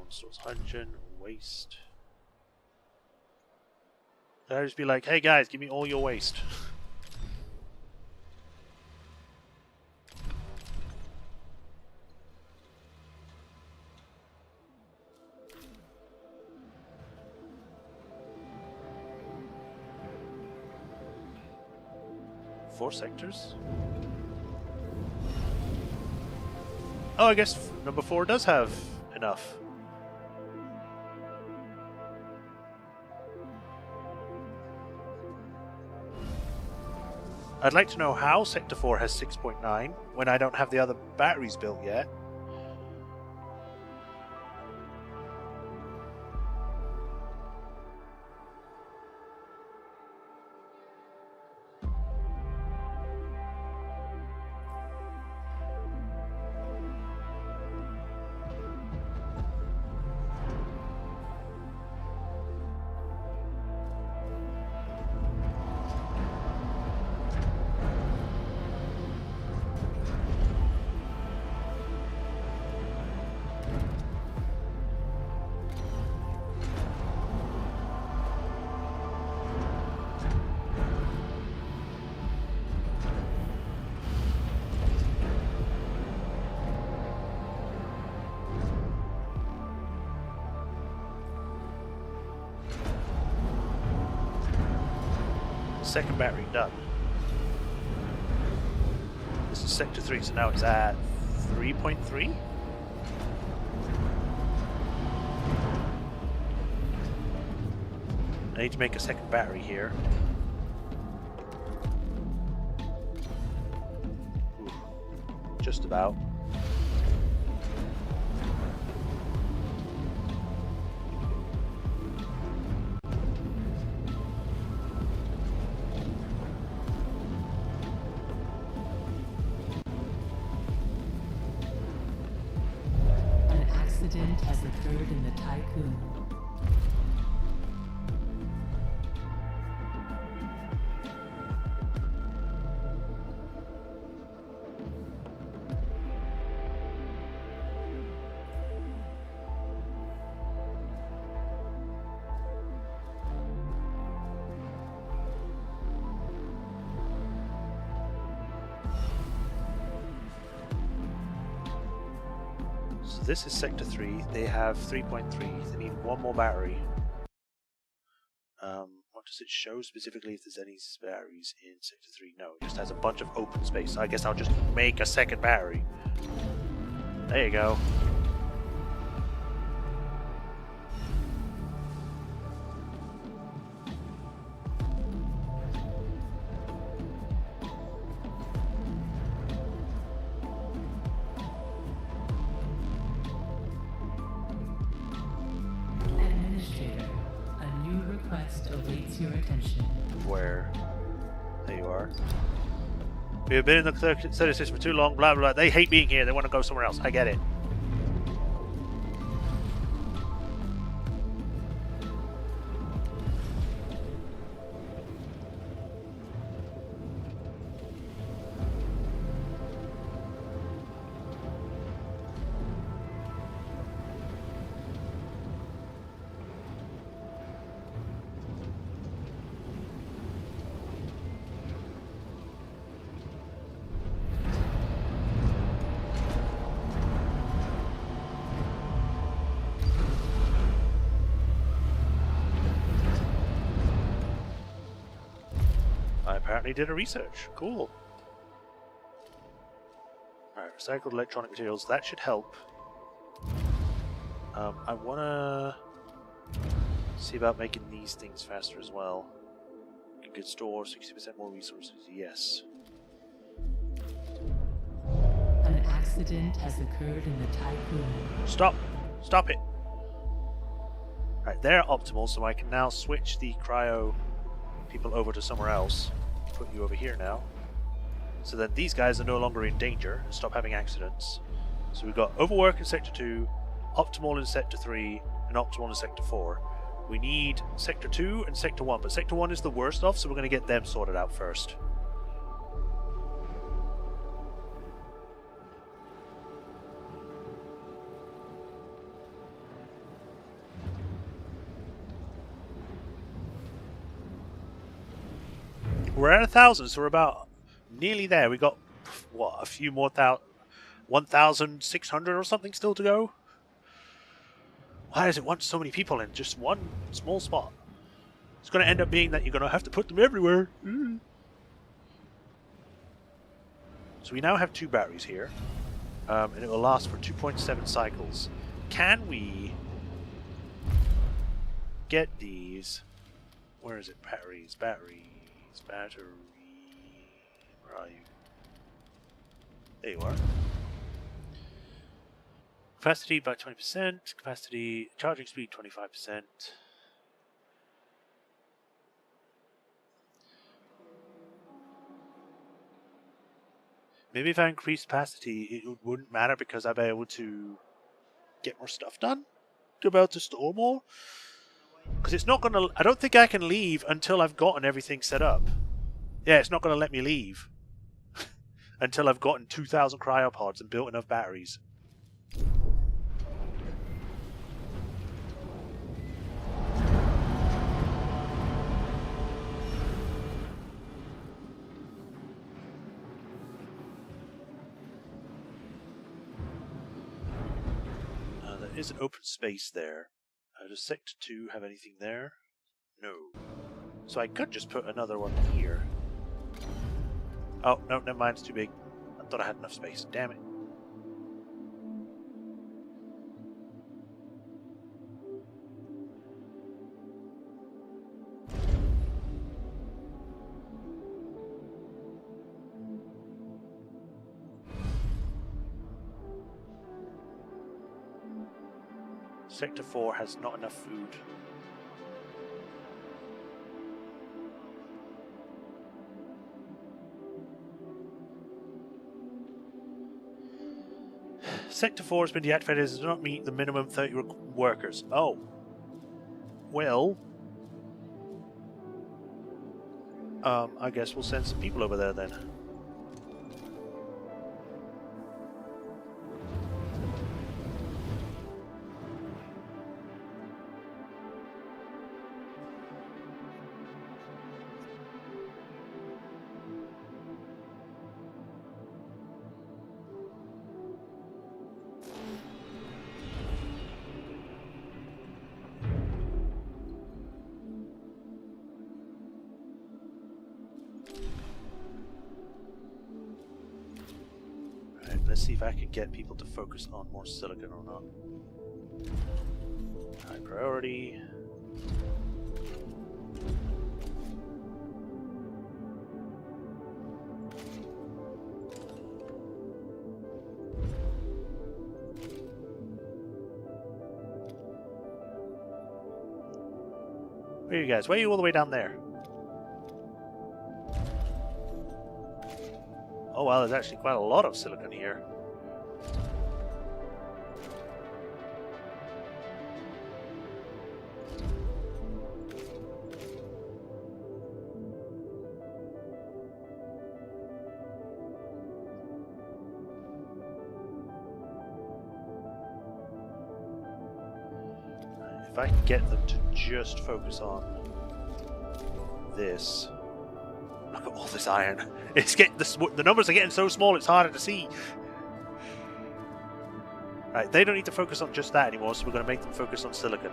Source hydrogen, waste. I'd just be like, hey guys, give me all your waste. Four sectors? Oh, I guess number 4 does have enough. I'd like to know how Sector 4 has 6.9 when I don't have the other batteries built yet. second battery done. This is sector 3, so now it's at 3.3. I need to make a second battery here. Ooh, just about. An accident has occurred in the Tycoon. So this is sector 3. They have 3.3. They need one more battery. What does it show specifically if there's any batteries in sector 3? No, it just has a bunch of open space. I guess I'll just make a second battery. There you go. Administrator, a new request awaits your attention. Where? There you are. We have been in the study system for too long, blah, blah, blah. They hate being here. They want to go somewhere else. I get it. I apparently did a research. Cool. Alright, recycled electronic materials. That should help. I want to see about making these things faster as well. You can store 60% more resources. Yes. An accident has occurred in the Tycoon. Stop! Stop it! Alright, they're optimal, so I can now switch the cryo people over to somewhere else. Put you over here now. So then these guys are no longer in danger and stop having accidents. So we've got overwork in Sector 2, optimal in Sector 3, and optimal in Sector 4. We need Sector 2 and Sector 1, but Sector 1 is the worst off, so we're going to get them sorted out first. We're at 1,000, so we're about nearly there. We got, what, a few more 1,600 or something still to go? Why does it want so many people in just one small spot? It's going to end up being that you're going to have to put them everywhere. So we now have 2 batteries here, and it will last for 2.7 cycles. Can we get these? Where is it? Batteries. Battery. Where are you? There you are. Capacity by 20%. Capacity, charging speed 25%. Maybe if I increase capacity, it wouldn't matter because I'd be able to get more stuff done. To be able to store more. Because it's not going to... I don't think I can leave until I've gotten everything set up. Yeah, it's not going to let me leave. Until I've gotten 2,000 cryopods and built enough batteries. There is an open space there. Does Sector 2 have anything there? No. So I could just put another one here. Oh, no, never mind, it's too big. I thought I had enough space. Damn it. Sector 4 has not enough food. Sector 4 has been deactivated as it does not meet the minimum 30 workers. Oh. Well. I guess we'll send some people over there then. Let's see if I can get people to focus on more silicon or not. High priority. Where are you guys? Why are you all the way down there? Oh wow, there's actually quite a lot of silicon here. If I can get them to just focus on this. Look at all this iron. It's getting the numbers are getting so small it's harder to see. Right, they don't need to focus on just that anymore, so we're going to make them focus on silicon.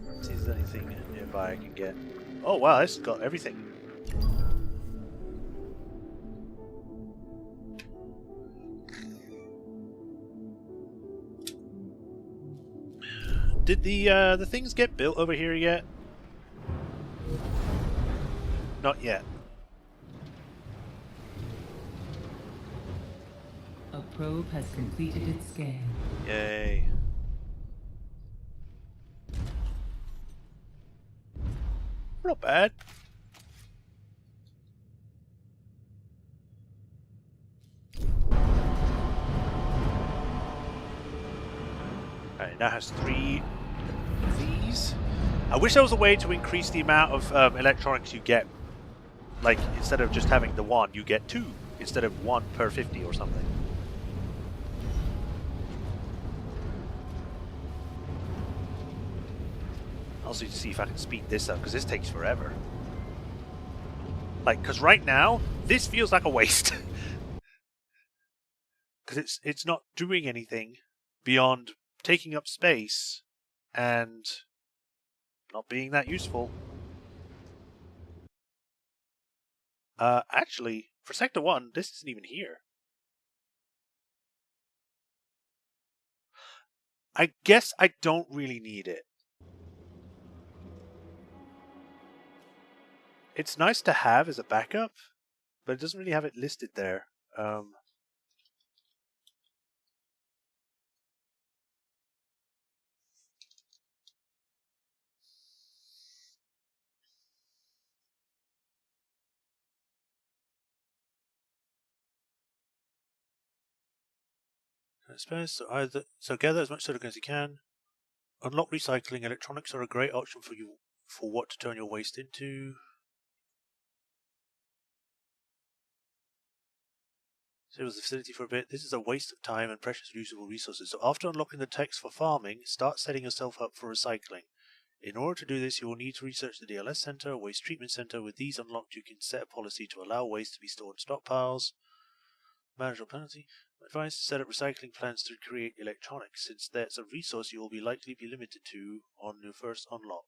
Let's see if there's anything nearby I can get. Oh wow, this has got everything. Did the things get built over here yet? Not yet. A probe has completed its scan. Yay. Not bad. Alright, it now has 3 of these. I wish there was a way to increase the amount of electronics you get. Like, instead of just having the 1, you get 2 instead of 1 per 50 or something. Also need to see if I can speed this up, because this takes forever. Like, because right now, this feels like a waste. Because it's not doing anything beyond taking up space and not being that useful. Actually, for Sector 1, this isn't even here. I guess I don't really need it. It's nice to have as a backup, but it doesn't really have it listed there. I suppose so gather as much silicon as you can. Unlock recycling. Electronics are a great option for you for what to turn your waste into. Stay with the facility for a bit. This is a waste of time and precious usable resources. So after unlocking the techs for farming, start setting yourself up for recycling. In order to do this, you will need to research the DLS Center, Waste Treatment Center. With these unlocked, you can set a policy to allow waste to be stored in stockpiles. Marginal penalty. Advise to set up recycling plants to create electronics, since that's a resource you will be likely be limited to on your first unlock.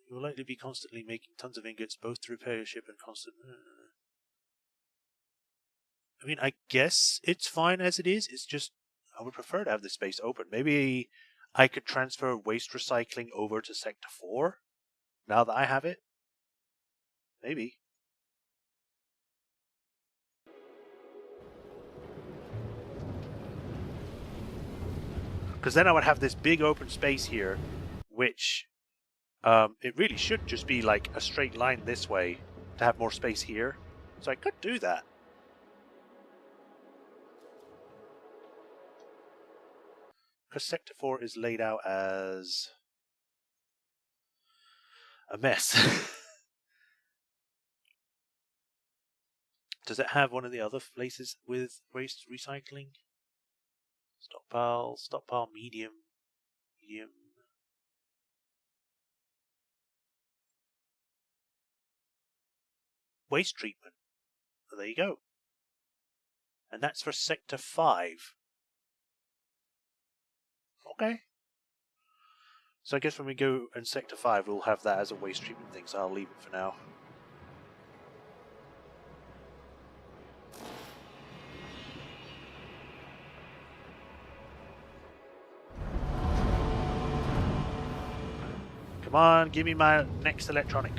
You will likely be constantly making tons of ingots, both to repair your ship and constant... I mean, I guess it's fine as it is. It's just, I would prefer to have this space open. Maybe I could transfer waste recycling over to Sector 4, now that I have it. Maybe. Because then I would have this big open space here, which it really should just be like a straight line this way to have more space here. So I could do that. Because Sector 4 is laid out as a mess. Does it have one of the other places with waste recycling? Stockpile, medium. Waste treatment. Well, there you go. And that's for Sector 5. Okay. So I guess when we go in Sector 5, we'll have that as a waste treatment thing, so I'll leave it for now. Come on, give me my next electronic.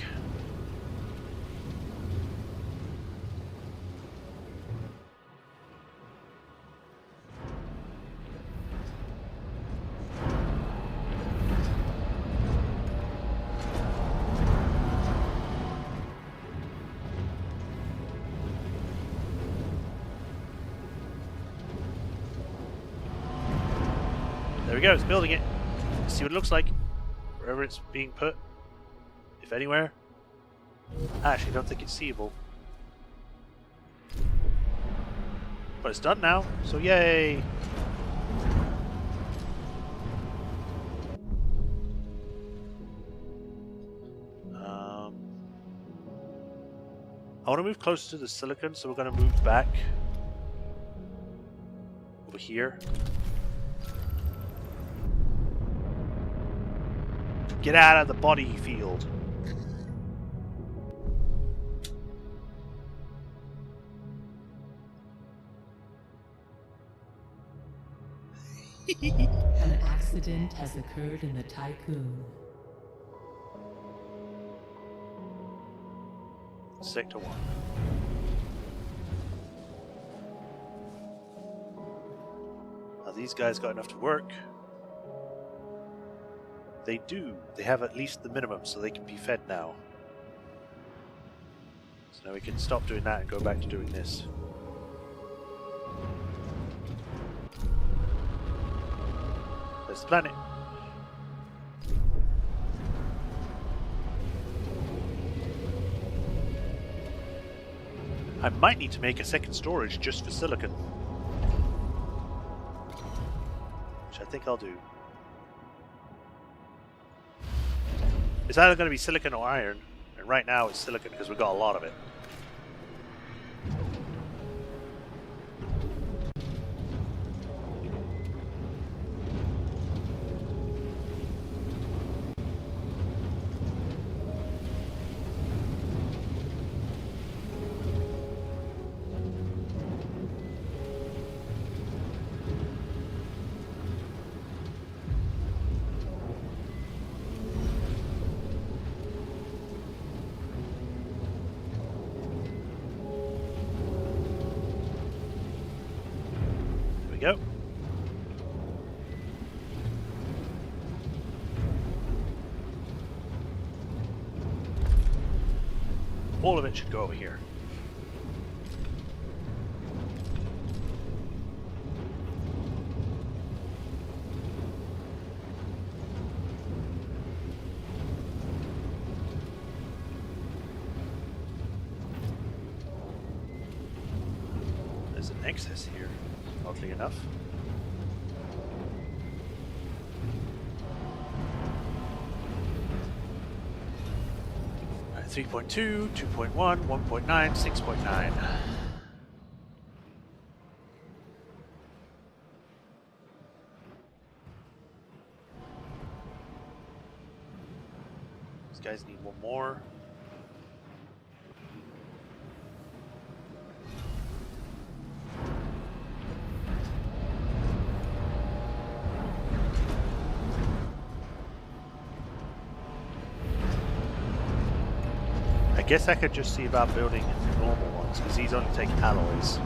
There we go, it's building it. Let's see what it looks like. Wherever it's being put. If anywhere. I actually don't think it's seeable. But it's done now, so yay! I want to move closer to the silicon, so we're going to move back over here. Get out of the body field. An accident has occurred in the Tycoon. Sector 1. Now these guys got enough to work. They do. They have at least the minimum, so they can be fed now. So now we can stop doing that and go back to doing this. There's the planet. I might need to make a second storage just for silicon. Which I think I'll do. It's either going to be silicon or iron, and right now it's silicon because we've got a lot of it. Go. All of it should go over here. There's an excess here. Oddly enough. 3.2, 2.1, 1.9, 6.9. These guys need one more. I guess I could just see about building normal ones, because these only take alloys.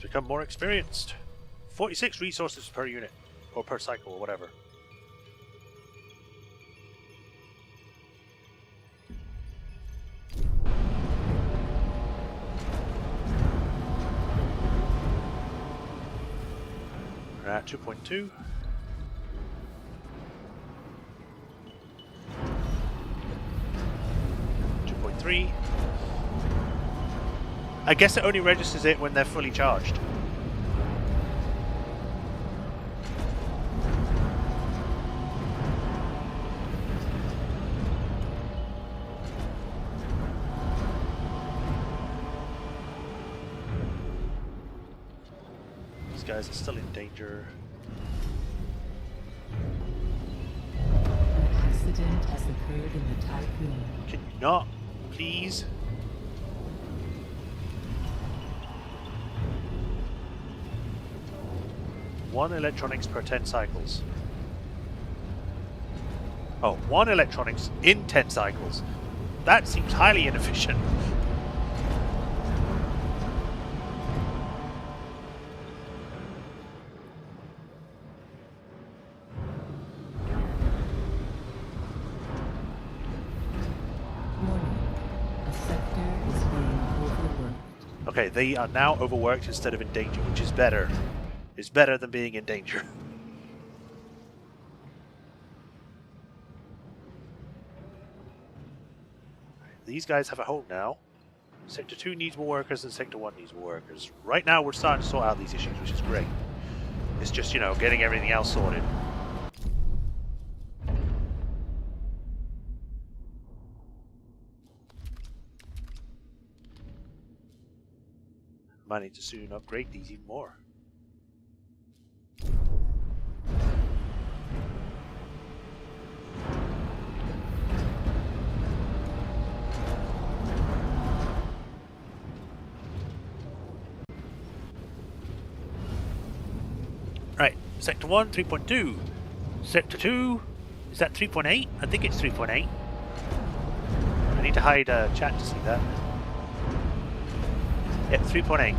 Become more experienced. 46 resources per unit, or per cycle, or whatever. We're at 2.2. I guess it only registers it when they're fully charged. These guys are still in danger. An accident has occurred in the Typhoon. Can you not, please? One electronics per 10 cycles. Oh, one electronics in 10 cycles. That seems highly inefficient. Warning. A sector is being overworked. Okay, they are now overworked instead of in danger, which is better. It's better than being in danger. These guys have a home now. Sector 2 needs more workers and Sector 1 needs more workers. Right now we're starting to sort out these issues, which is great. It's just, you know, getting everything else sorted. Might need to soon upgrade these even more. Right, Sector 1, 3.2. Sector 2, is that 3.8? I think it's 3.8. I need to hide chat to see that. Yep, 3.8.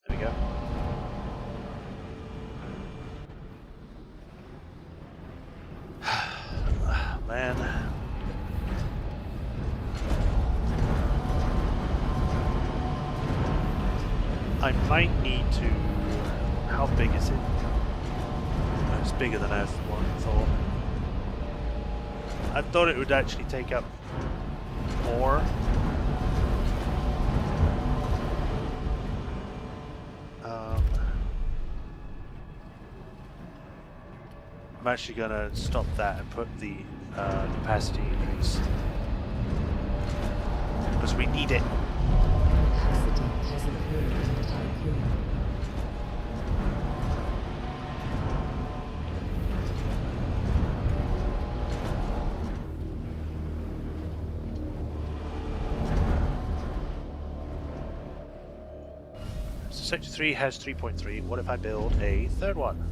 There we go. Man. I might need to... How big is it? Oh, it's bigger than I thought. I thought it would actually take up more. I'm actually gonna stop that and put the capacity increase because we need it. An accident has occurred in the Typhoon. So Sector 3 has 3.3. What if I build a third one?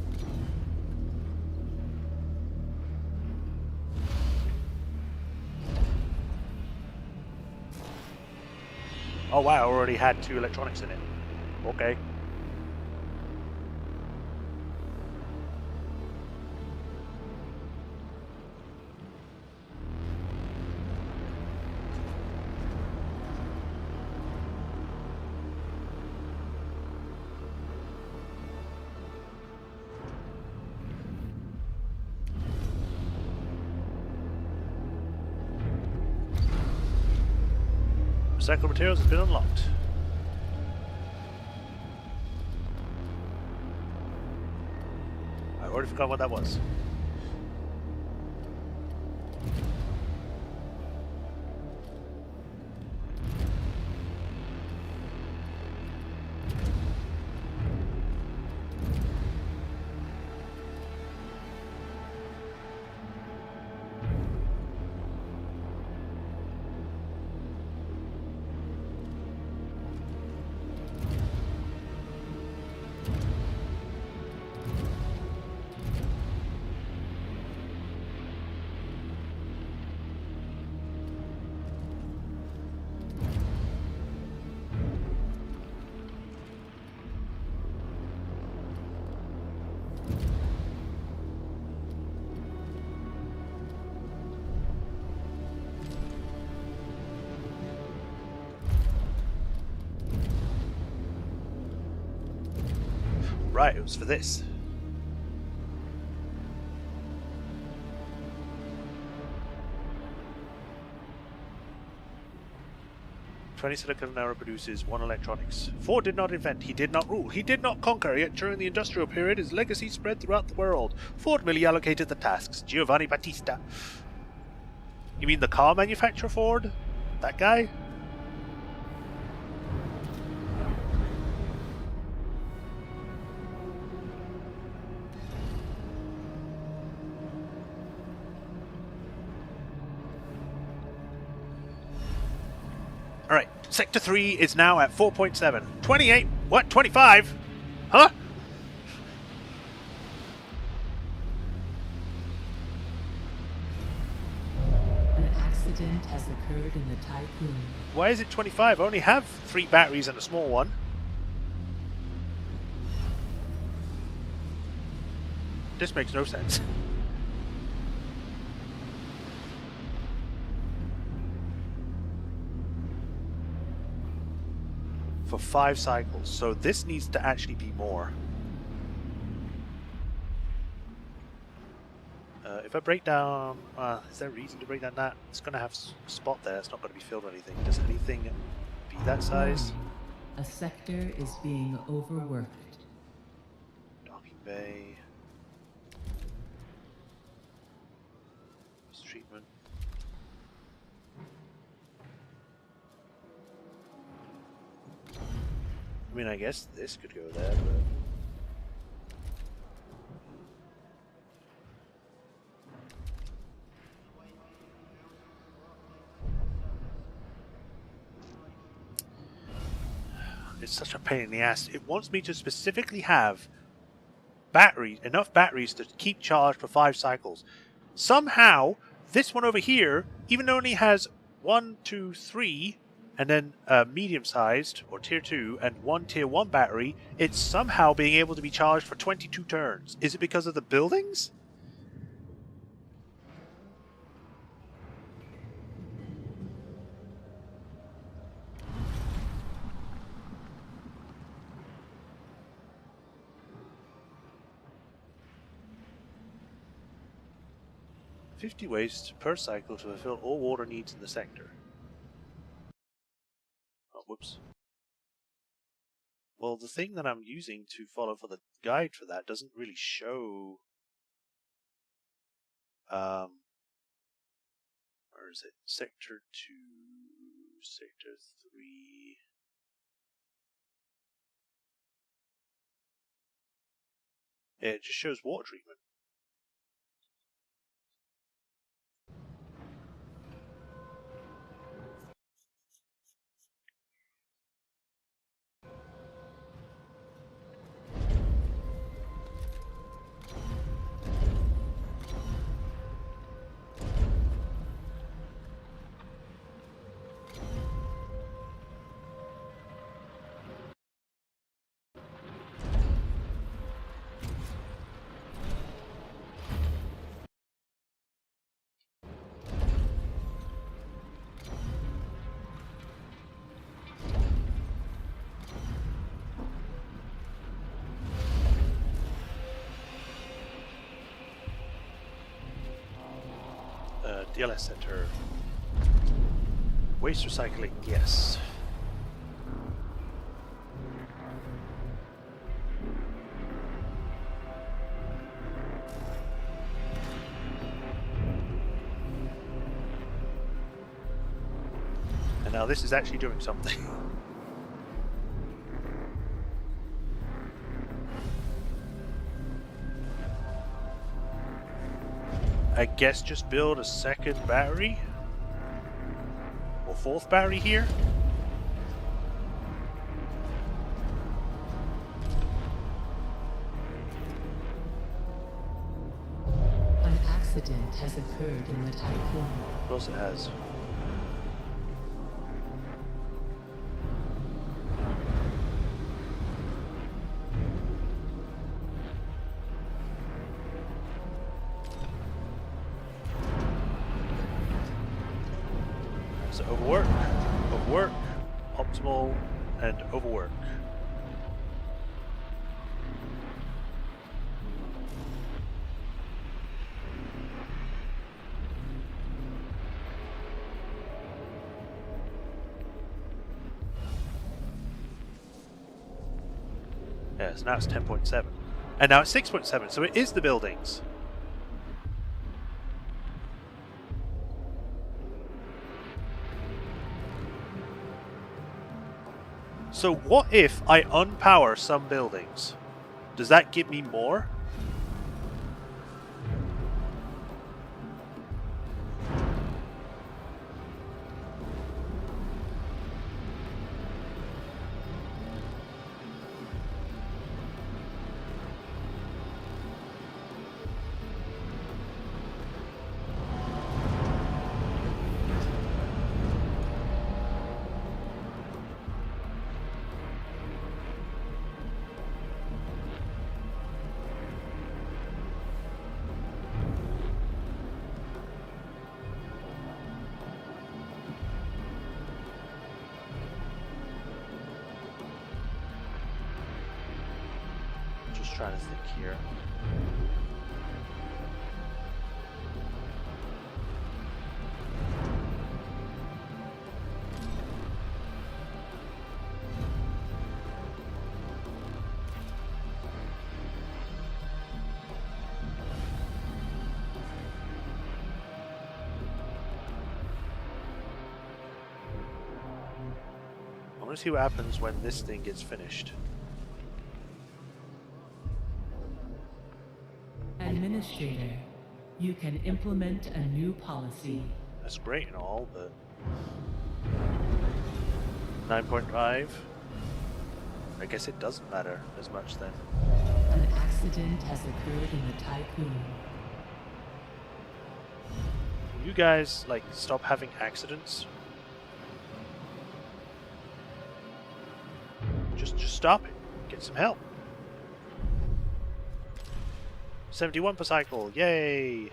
Oh wow, I already had 2 electronics in it. Okay. Recycled materials has been unlocked. I already forgot what that was. Right, it was for this. "20 silicon an hour produces 1 electronics. Ford did not invent, he did not rule, he did not conquer, yet during the industrial period his legacy spread throughout the world. Ford merely allocated the tasks. Giovanni Battista." You mean the car manufacturer Ford? That guy? Alright, Sector 3 is now at 4.7. 28? What? 25? Huh? An accident has occurred in the Typhoon. Why is it 25? I only have 3 batteries and a small one. This makes no sense. For 5 cycles, so this needs to actually be more. If I break down, is there a reason to break down that? It's going to have a spot there, it's not going to be filled with anything. Does anything be that size? A sector is being overworked. Docking bay. Treatment. I mean, I guess this could go there, but... It's such a pain in the ass. It wants me to specifically have enough batteries to keep charged for 5 cycles. Somehow, this one over here, even though it only has 1, 2, 3, and then medium-sized, or tier 2, and 1 tier 1 battery, it's somehow being able to be charged for 22 turns. Is it because of the buildings? "50 waste per cycle to fulfill all water needs in the sector." Oh, whoops. Well, the thing that I'm using to follow for the guide for that doesn't really show... where is it? Sector 2, Sector 3... It just shows water treatment. DLS Center. Waste recycling, yes. And now this is actually doing something. I guess just build a second battery? Or fourth battery here? An accident has occurred in the typhoon. Of course it has. So overwork, overwork, optimal, and overwork. Yeah, so now it's 10.7. And now it's 6.7, so it is the buildings. So what if I unpower some buildings? Does that give me more? Just trying to think here. I want to see what happens when this thing gets finished. Administrator, you can implement a new policy. That's great and all, but 9.5. I guess it doesn't matter as much then. An accident has occurred in the typhoon. You guys, like, stop having accidents? Just stop it. Get some help. 71 per cycle, yay!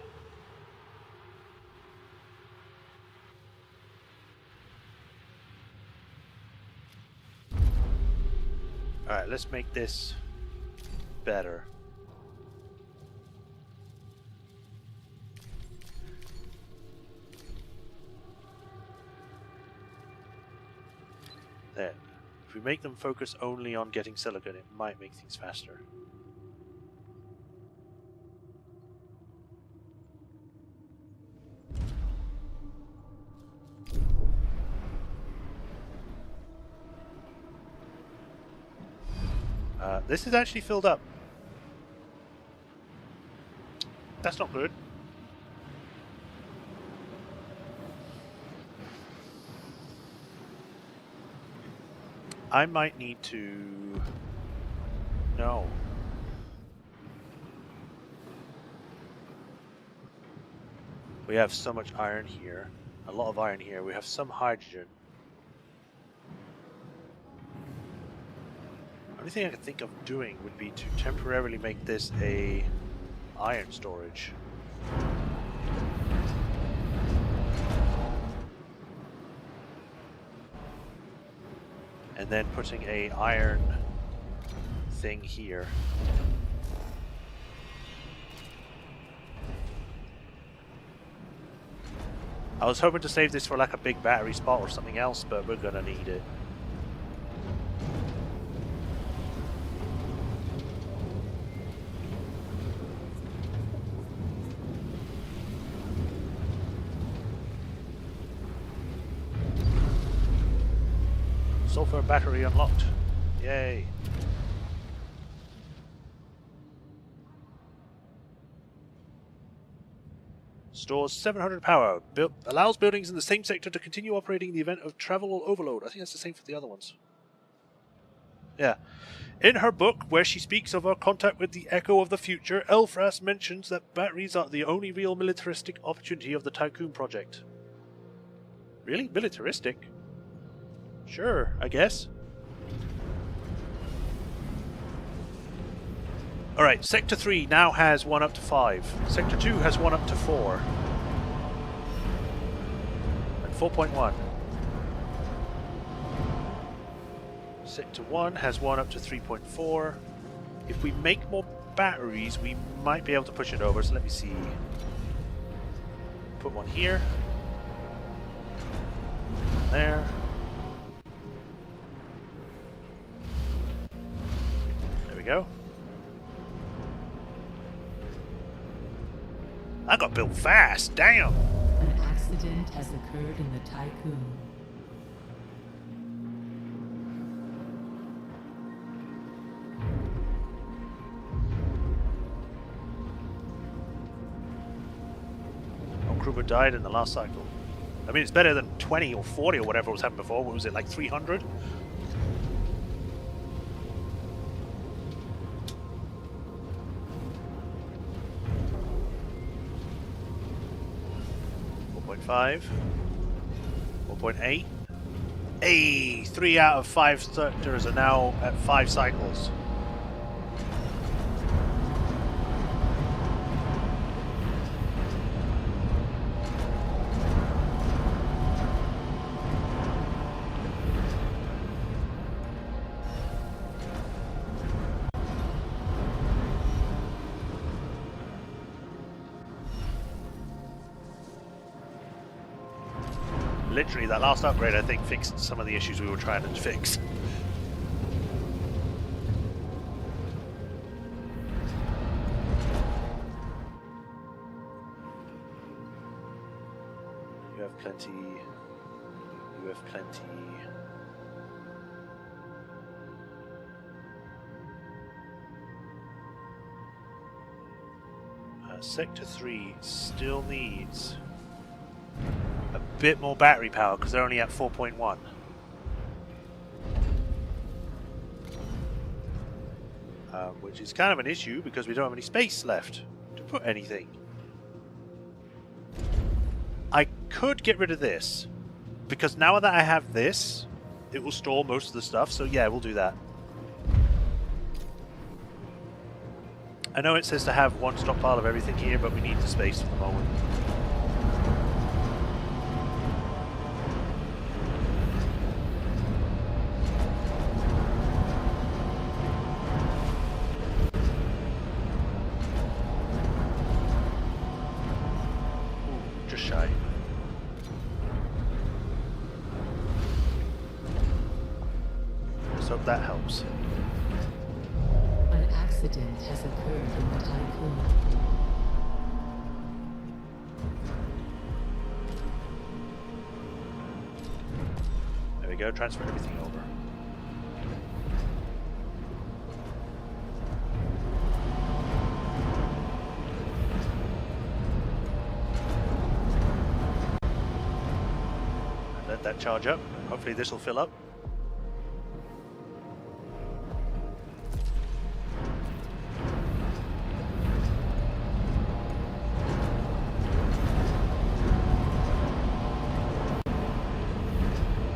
Alright, let's make this better. There. If we make them focus only on getting silicon, it might make things faster. This is actually filled up. That's not good. I might need to... No. We have so much iron here. A lot of iron here. We have some hydrogen. The only thing I could think of doing would be to temporarily make this a iron storage. And then putting a iron thing here. I was hoping to save this for like a big battery spot or something else, but we're gonna need it. Sulfur battery unlocked. Yay. Stores 700 power. Allows buildings in the same sector to continue operating in the event of travel overload. I think that's the same for the other ones. Yeah. In her book, where she speaks of her contact with the Echo of the Future, Elfras mentions that batteries are the only real militaristic opportunity of the Tycoon project. Really? Militaristic? Sure, I guess. Alright, Sector 3 now has 1 up to 5. Sector 2 has 1 up to 4. And 4.1. Sector 1 has 1 up to 3.4. If we make more batteries, we might be able to push it over, so let me see. Put one here. There. There we go. I got built fast, damn! An accident has occurred in the Tycoon. One crewman died in the last cycle. I mean, it's better than 20 or 40 or whatever was happening before. What was it, like 300? .5, 4.8. Hey, 3 out of 5 sectors are now at 5 cycles. Literally, that last upgrade, I think, fixed some of the issues we were trying to fix. You have plenty. You have plenty. Sector 3 still needs a bit more battery power because they're only at 4.1. Which is kind of an issue because we don't have any space left to put anything. I could get rid of this because now that I have this, it will store most of the stuff, so yeah, we'll do that. I know it says to have one stockpile of everything here, but we need the space for the moment. That helps. An accident has occurred in the Tycoon. There we go, transfer everything over. Let that charge up. Hopefully this will fill up.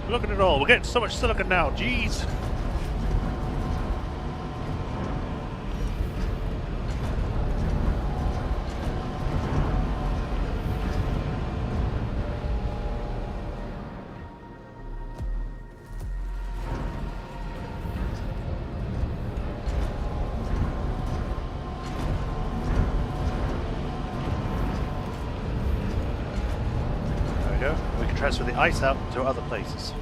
Look at it all. We're getting so much silicon now. Jeez. go. We can transfer the ice out to other places.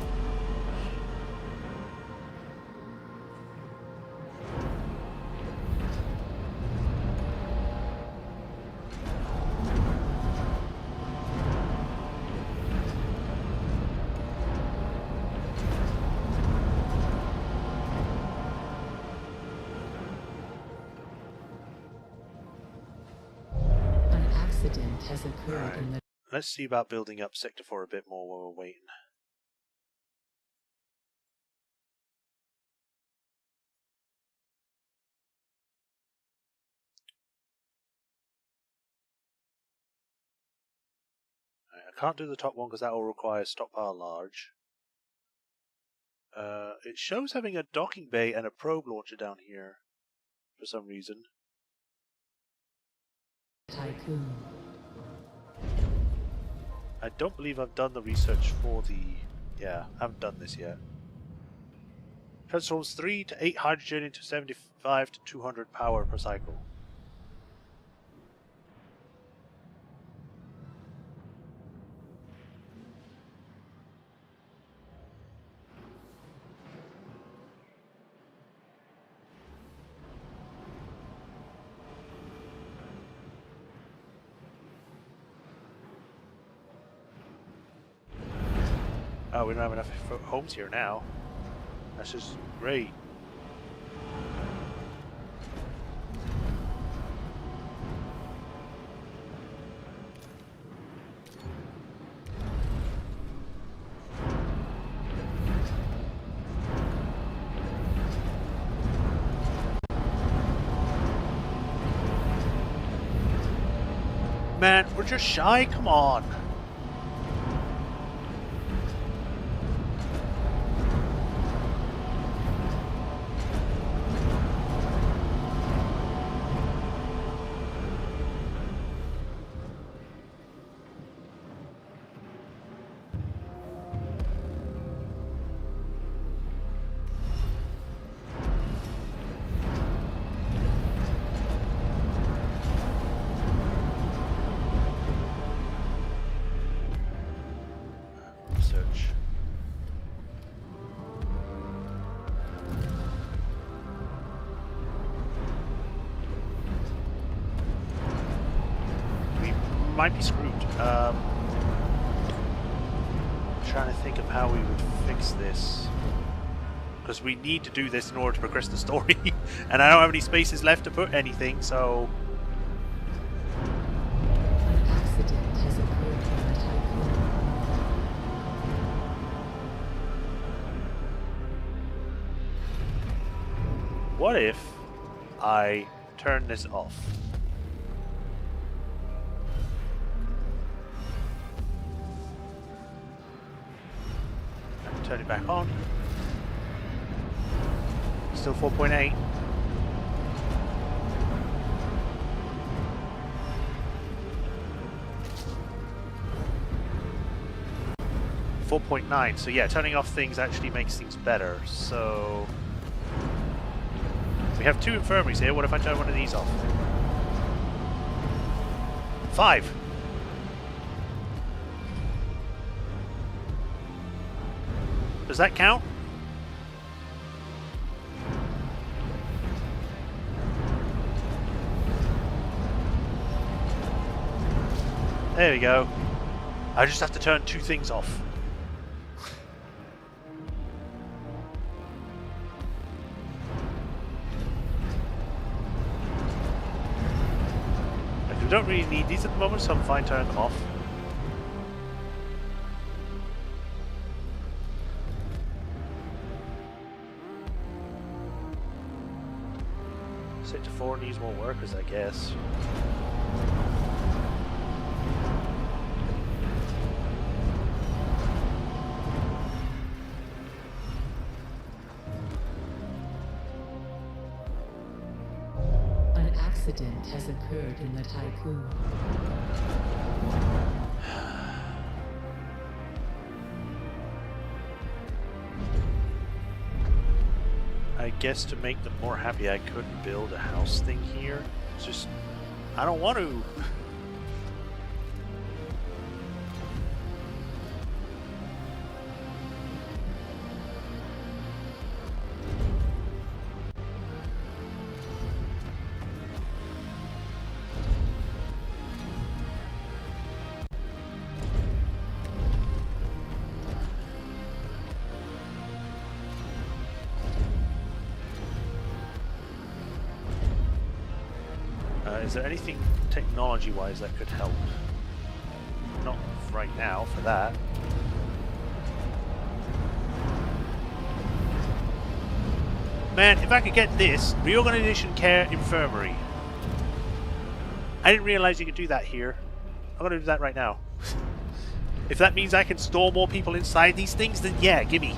Has occurred in the... Let's see about building up Sector 4 a bit more while we're waiting. I can't do the top one because that will require stockpile large. It shows having a docking bay and a probe launcher down here for some reason. Tycoon. I don't believe I've done the research for the... Yeah, I haven't done this yet. Transforms 3 to 8 hydrogen into 75 to 200 power per cycle. Oh, we don't have enough homes here now. That's just great. Man, we're just shy, come on. Might be screwed. Trying to think of how we would fix this, because we need to do this in order to progress the story, and I don't have any spaces left to put anything. So An accident has occurred in the Tycoon. what if I turn this off? Turn it back on. Still 4.8. .9. So yeah, turning off things actually makes things better. So we have 2 infirmaries here. What if I turn one of these off? 5. Does that count? There we go. I just have to turn 2 things off. Like, we don't really need these at the moment, so I'm fine turning them off. Sector 4 needs more workers, I guess. An accident has occurred in the Tycoon. I guess to make them more happy, I could build a house thing here. It's just, I don't want to. is there anything technology-wise that could help? Not right now for that. Man, if I could get this, Reorganization Care Infirmary. I didn't realize you could do that here. I'm gonna do that right now. If that means I can store more people inside these things, then yeah, gimme.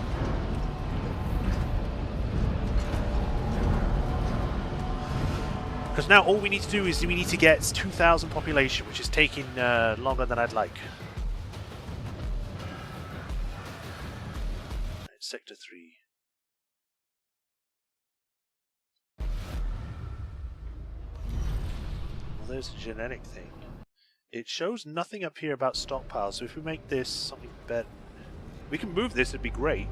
Because now all we need to do is we need to get 2,000 population, which is taking longer than I'd like. Right, Sector 3. Well, there's a genetic thing. It shows nothing up here about stockpiles, so if we make this something better... We can move this, it'd be great.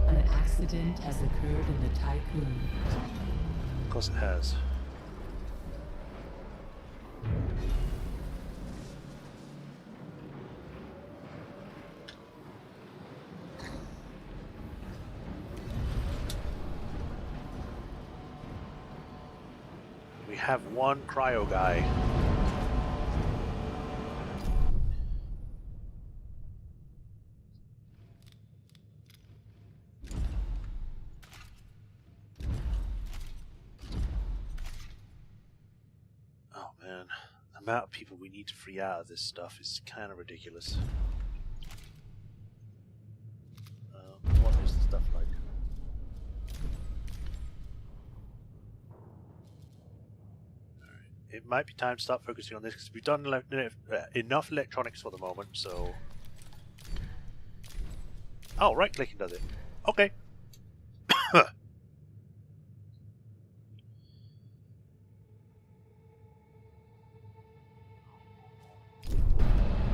An accident has occurred in the Tycoon. Of course it has. We have one cryo guy. Oh man, the amount of people we need to free out of this stuff is kind of ridiculous. What is the stuff like? It might be time to start focusing on this because we've done enough electronics for the moment, so... Oh, right-clicking does it. Okay.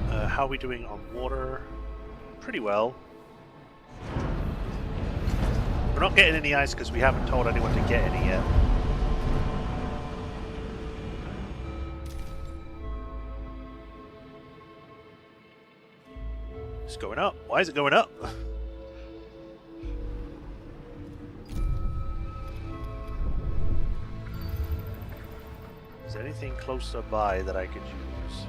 How are we doing on water? Pretty well. We're not getting any ice because we haven't told anyone to get any yet. It's going up. Why is it going up? Is there anything closer by that I could use?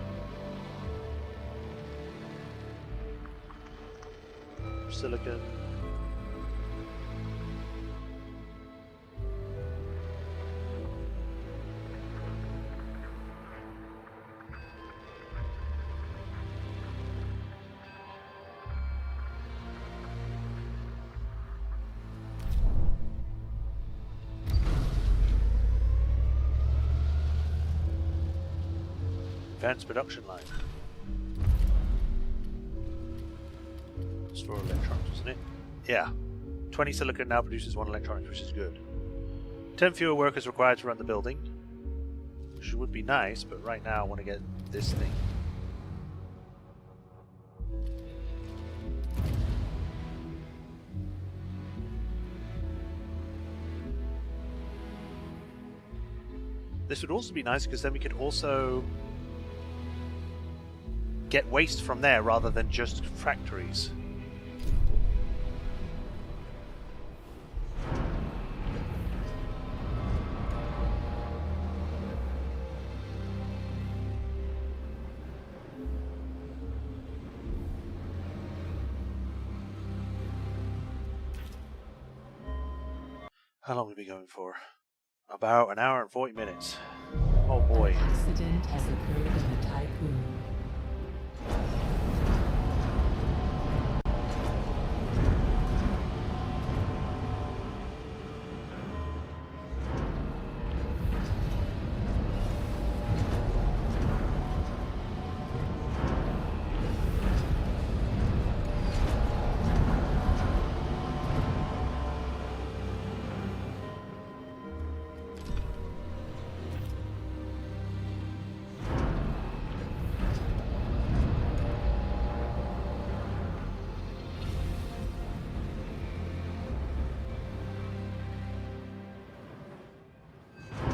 Silicon. Advanced production line. It's for electronics, isn't it? Yeah. 20 silicon now produces 1 electronics, which is good. 10 fewer workers required to run the building. Which would be nice, but right now I want to get this thing. This would also be nice because then we could also get waste from there rather than just factories. How long have we been going for? About an hour and 40 minutes. Oh boy. An accident has occurred in the Tycoon.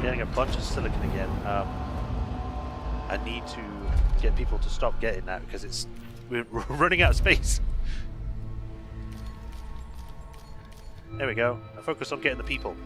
Getting a bunch of silicon again. I need to get people to stop getting that because we're running out of space. There we go. I focus on getting the people.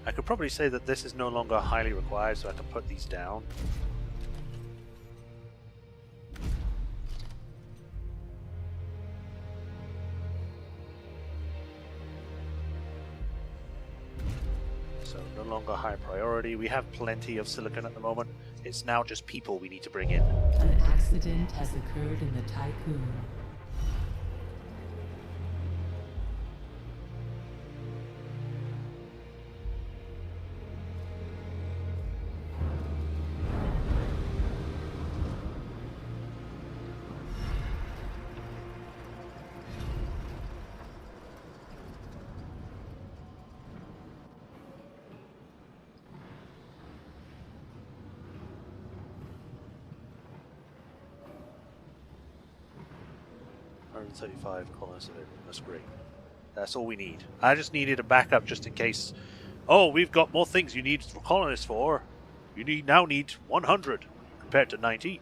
I could probably say that this is no longer highly required, so I can put these down. So no longer high priority. We have plenty of silicon at the moment. It's now just people we need to bring in. An accident has occurred in the Tycoon. $135. That's great. That's all we need. I just needed a backup just in case. Oh, we've got more things you need colonists for. You now need 100 compared to 90.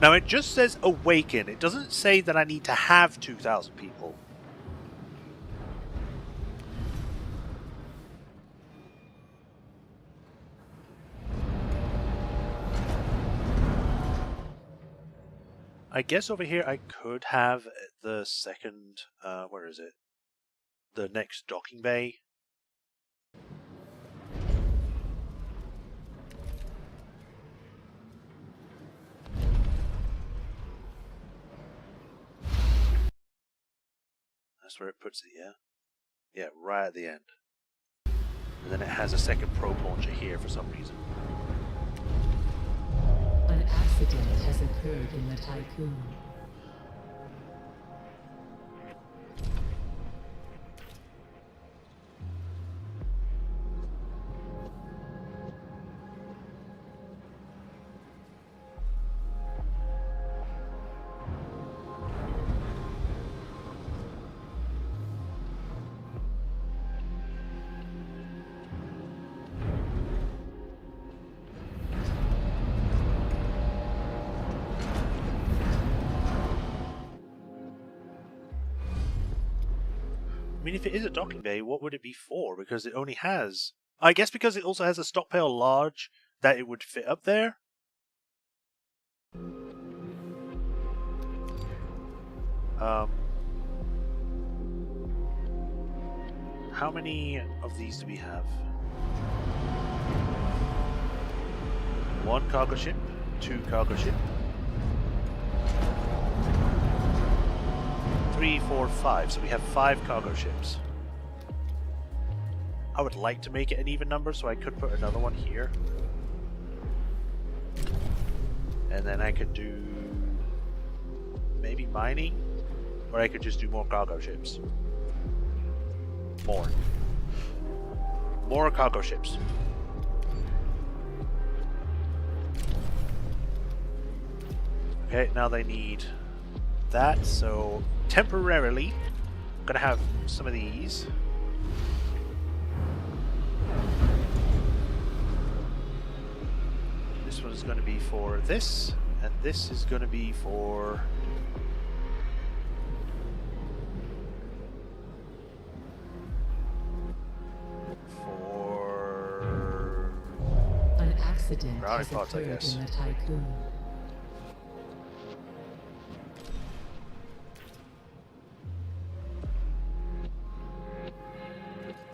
Now it just says awaken. It doesn't say that I need to have 2,000 people. I guess over here I could have the second, where is it? The next docking bay. That's where it puts it, yeah? Yeah, right at the end. And then it has a second probe launcher here for some reason. An accident has occurred in the Tycoon. I mean, if it is a docking bay, what would it be for? Because it only has... I guess because it also has a stockpile large that it would fit up there? How many of these do we have? 1 cargo ship, 2 cargo ship, 3, 4, 5. So we have 5 cargo ships. I would like to make it an even number, so I could put another one here. And then I could do maybe mining, or I could just do more cargo ships. More cargo ships. Okay, now they need that, so temporarily I'm gonna have some of these. This one is going to be for this, and this is going to be for accident Brownie has pots, I occurred guess. in the tycoon.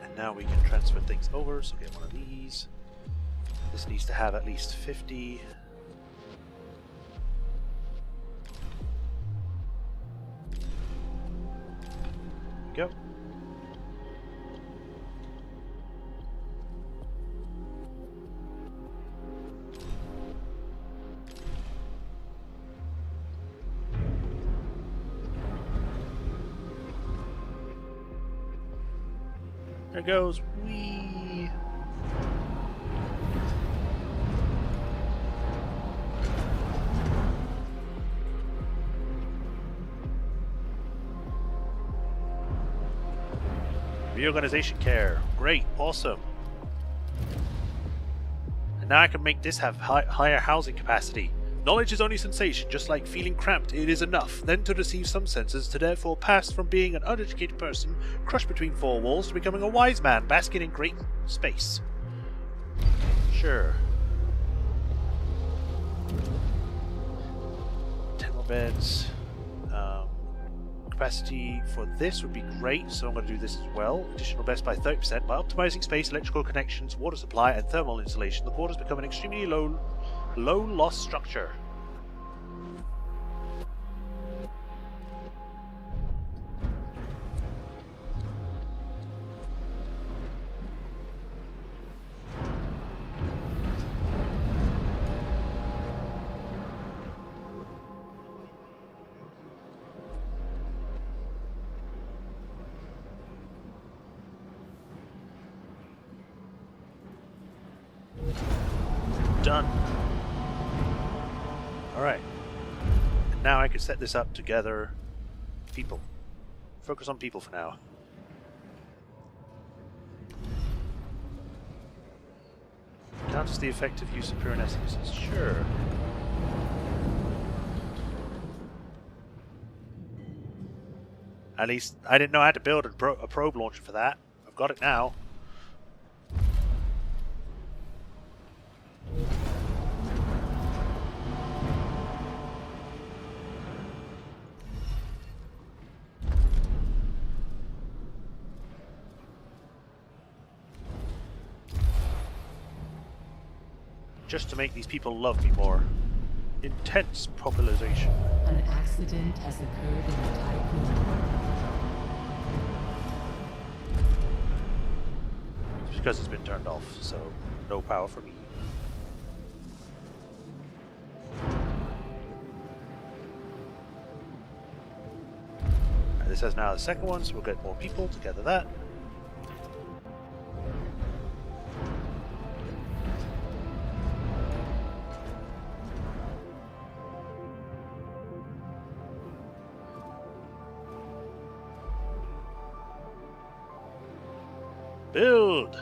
And now we can transfer things over, so get one of these. This needs to have at least 50. There we go. There goes. Whee! Reorganization care. Great. Awesome. And now I can make this have higher housing capacity. Knowledge is only sensation, just like feeling cramped, it is enough. Then to receive some senses, to therefore pass from being an uneducated person, crushed between four walls, to becoming a wise man, basking in great space. Sure. 10 more beds. Capacity for this would be great, so I'm going to do this as well. Additional best by 30%. By optimizing space, electrical connections, water supply, and thermal insulation, the quarters become an extremely low loss structure. Done. Alright. And now I can set this up to gather people. Focus on people for now. Counters the effective use of pure essences. Sure. At least I didn't know I had to build a probe launcher for that. I've got it now. Just to make these people love me more. Intense popularization. An accident has occurred in the tycoon. It's because it's been turned off, so no power for me. This has now the second one, so we'll get more people to gather that. Build!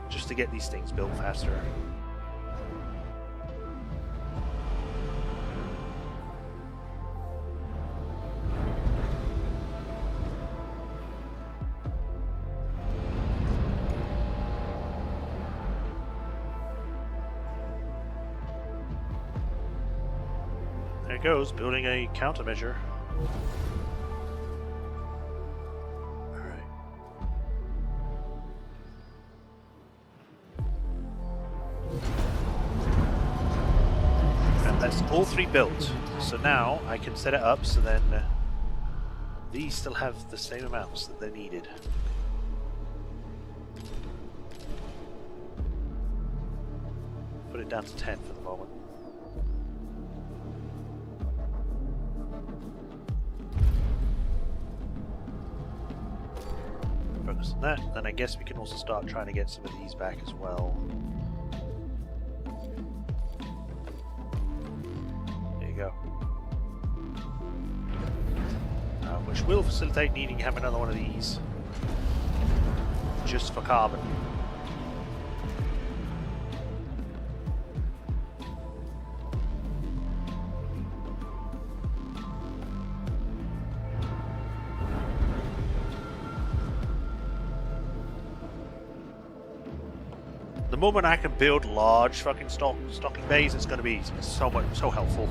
Just to get these things built faster. There it goes, building a countermeasure. Alright. And that's all three built. So now I can set it up so then these still have the same amounts that they needed. Put it down to 10 for the moment. Focus on that, and I guess we can also start trying to get some of these back as well. There you go. Which will facilitate needing to have another one of these. Just for carbon. moment I can build large fucking stocking bays, it's going to be so helpful.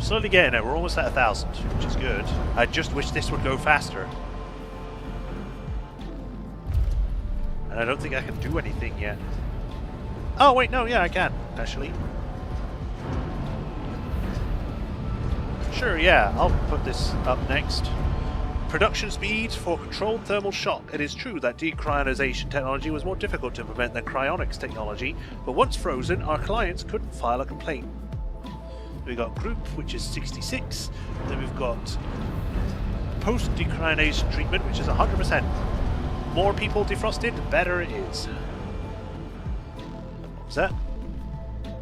Slowly getting it. We're almost at 1,000, which is good. I just wish this would go faster. And I don't think I can do anything yet. Oh wait, no, yeah, I can actually. Sure, yeah, I'll put this up next. Production speed for controlled thermal shock. It is true that decryonization technology was more difficult to implement than cryonics technology, but once frozen, our clients couldn't file a complaint. We've got group, which is 66. Then we've got post-decryonization treatment, which is 100%. More people defrosted, the better it is. What was that?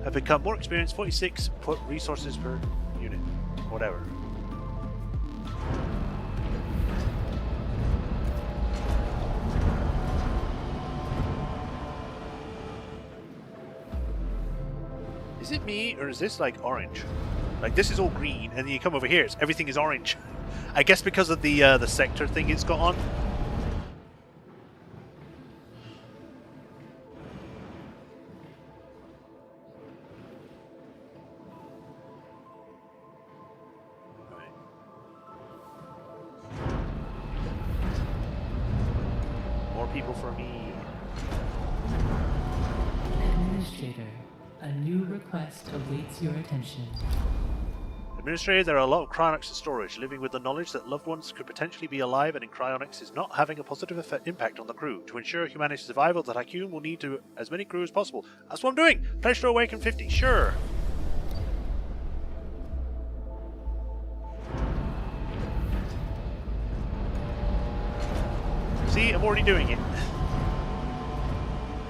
Have become more experienced, 46. Put resources per unit. Whatever. Is it me, or is this like orange? Like this is all green, and then you come over here, everything is orange. I guess because of the sector thing it's got on. Right. More people for me. Administrator, a new request awaits your attention. Administrator, there are a lot of cryonics in storage. Living with the knowledge that loved ones could potentially be alive and in cryonics is not having a positive impact on the crew. To ensure humanity's survival, the Tycoon will need to as many crew as possible. That's what I'm doing! Pledge to awaken 50, sure! See, I'm already doing it.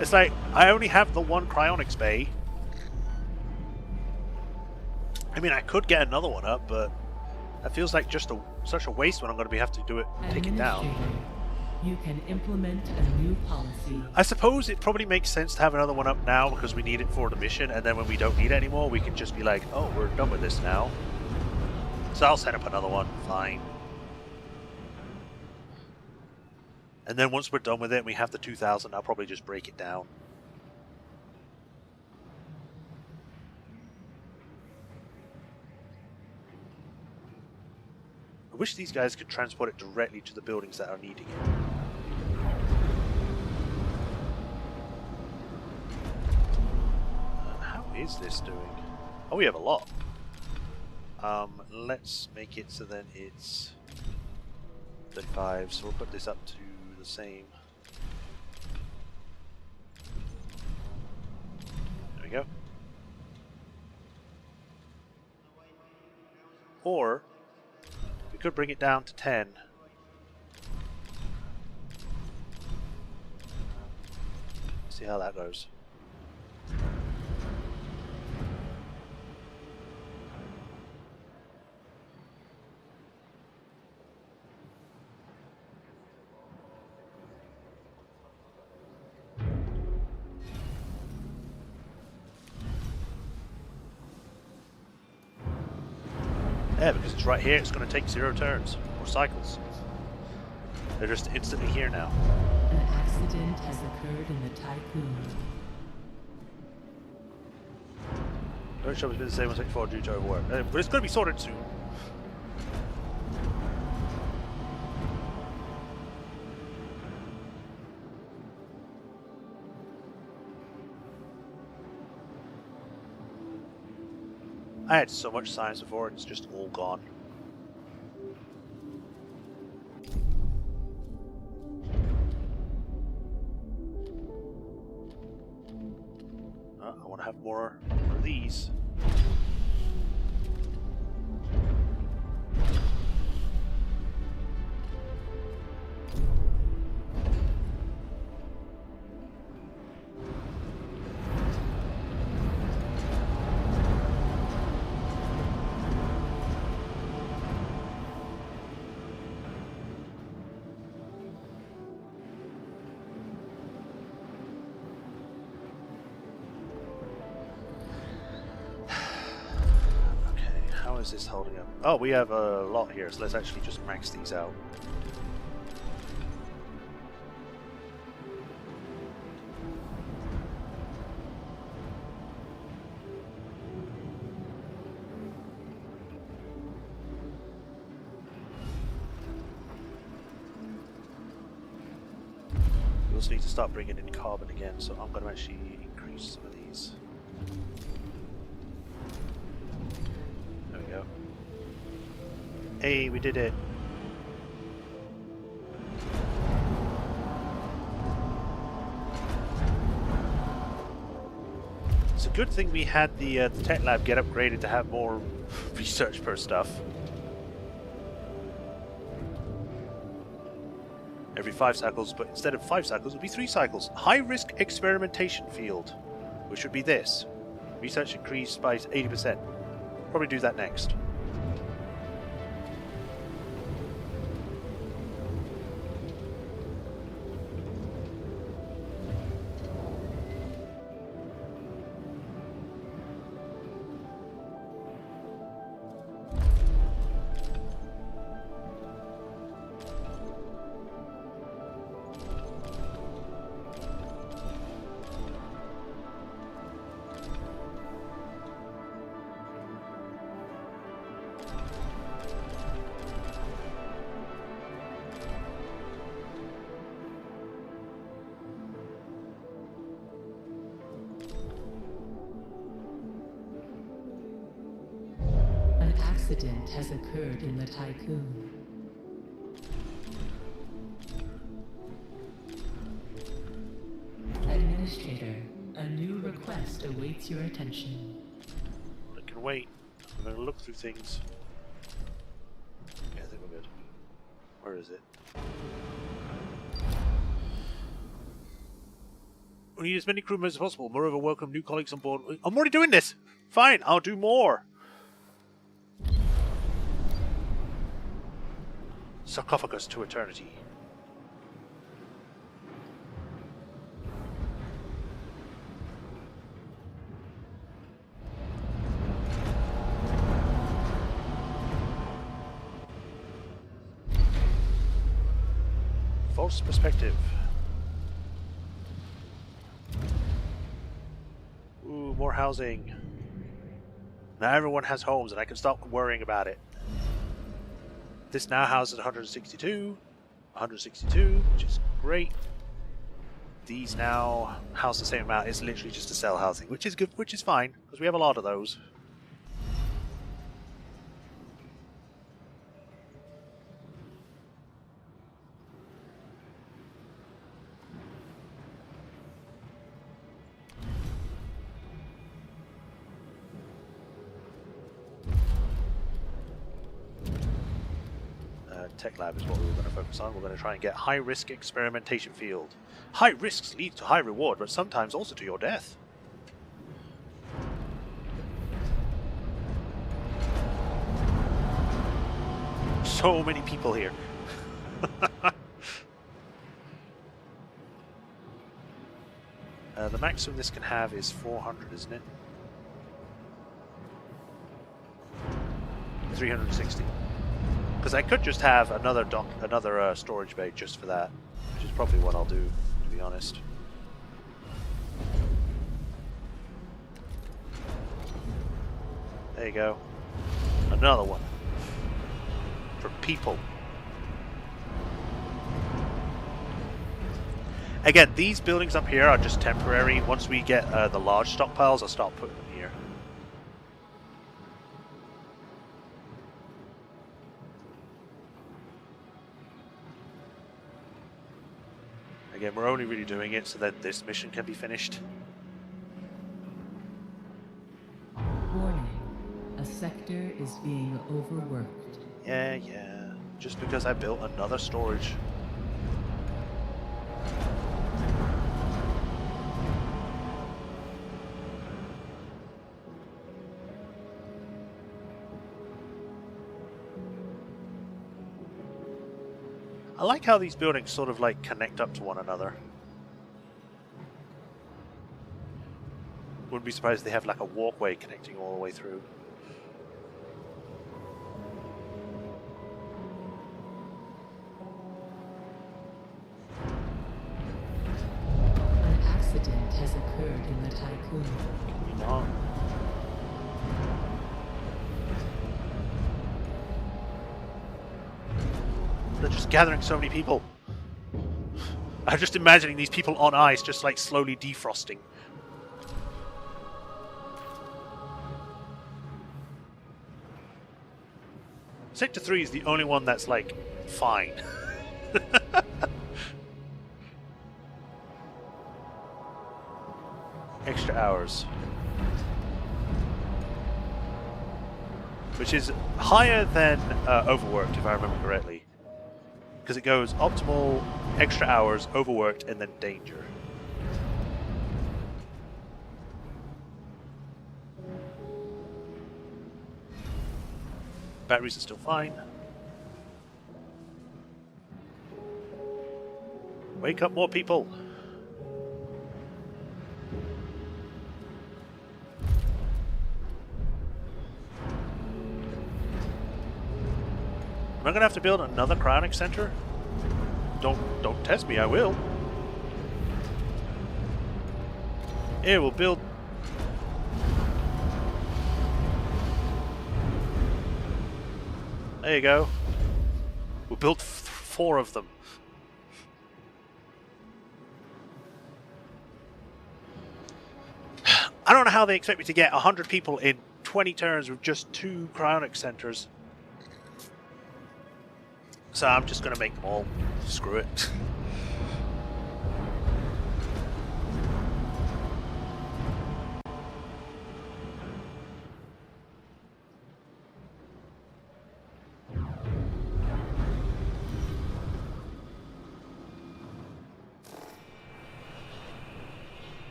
It's like, I only have the one cryonics bay. I mean, I could get another one up, but that feels like just such a waste when I'm going to have to do it, take it down. You can implement a new policy. I suppose it probably makes sense to have another one up now because we need it for the mission, and then when we don't need it anymore, we can just be like, oh, we're done with this now. So I'll set up another one, fine. And then once we're done with it and we have the 2,000, I'll probably just break it down. I wish these guys could transport it directly to the buildings that are needing it. How is this doing? Oh, we have a lot. Let's make it so then it's 35, so we'll put this up to the same. There we go. Or we could bring it down to 10. See how that goes. Yeah, because it's right here, it's going to take 0 turns, or cycles. They're just instantly here now. An accident has occurred in the Tycoon. Majorshepard has been the same as before due to overwork. But it's going to be sorted soon. I had so much science before and it's just all gone. I want to have more of these. is this holding up? Oh, we have a lot here, so let's actually just max these out. We also need to start bringing in carbon again, so I'm going to actually increase some of these. There we go. Hey, we did it! It's a good thing we had the tech lab get upgraded to have more research per stuff. Every 5 cycles, but instead of 5 cycles, it'll be 3 cycles. High-risk experimentation field, which would be this. Research increased by 80%. Probably do that next. Accident has occurred in the Tycoon. Administrator, a new request awaits your attention. I can wait. I'm going to look through things. Yeah, I think we're good. Where is it? We need as many crew members as possible. Moreover, welcome new colleagues on board. I'm already doing this! Fine, I'll do more! Sarcophagus to eternity. False perspective. Ooh, more housing. Now everyone has homes and I can stop worrying about it. This now houses 162, which is great. These now house the same amount. It's literally just a cell housing, which is good, which is fine, because we have a lot of those. Tech lab is what we were going to focus on. We're going to try and get high-risk experimentation field. High risks lead to high reward, but sometimes also to your death. So many people here. The maximum this can have is 400, isn't it? 360. Because I could just have another storage bay just for that, which is probably what I'll do, to be honest. There you go. Another one. For people. Again, these buildings up here are just temporary. Once we get the large stockpiles, I'll start putting them here. Again, we're only really doing it so that this mission can be finished. Warning. A sector is being overworked. Yeah. Just because I built another storage. I like how these buildings sort of like connect up to one another. Wouldn't be surprised if they have like a walkway connecting all the way through. They're just gathering so many people. I'm just imagining these people on ice just like slowly defrosting. Sector 3 is the only one that's like fine. Extra hours. Which is higher than overworked, if I remember correctly. Because it goes optimal, extra hours, overworked, and then danger. Batteries are still fine. Wake up more people! Am I gonna have to build another cryonic center? Don't test me, I will. Here, we'll build... There you go. We'll build 4 of them. I don't know how they expect me to get 100 people in 20 turns with just 2 cryonic centers. So I'm just going to make them all. Screw it.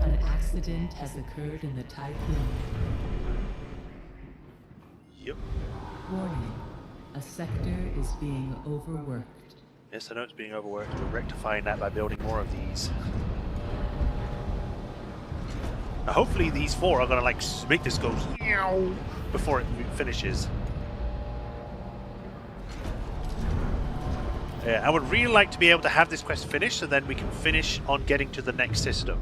An accident has occurred in the Typhoon. Yep. Warning. A sector is being overworked. Yes, I know it's being overworked. We're rectifying that by building more of these. Now, hopefully these 4 are going to like make this go before it finishes. Yeah, I would really like to be able to have this quest finished so then we can finish on getting to the next system.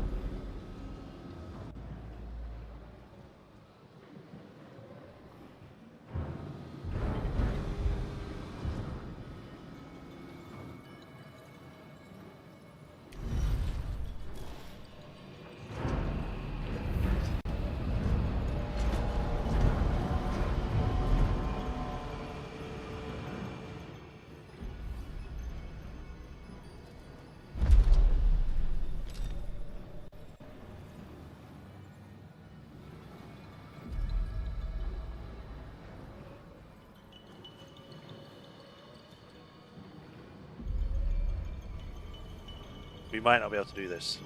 We might not be able to do this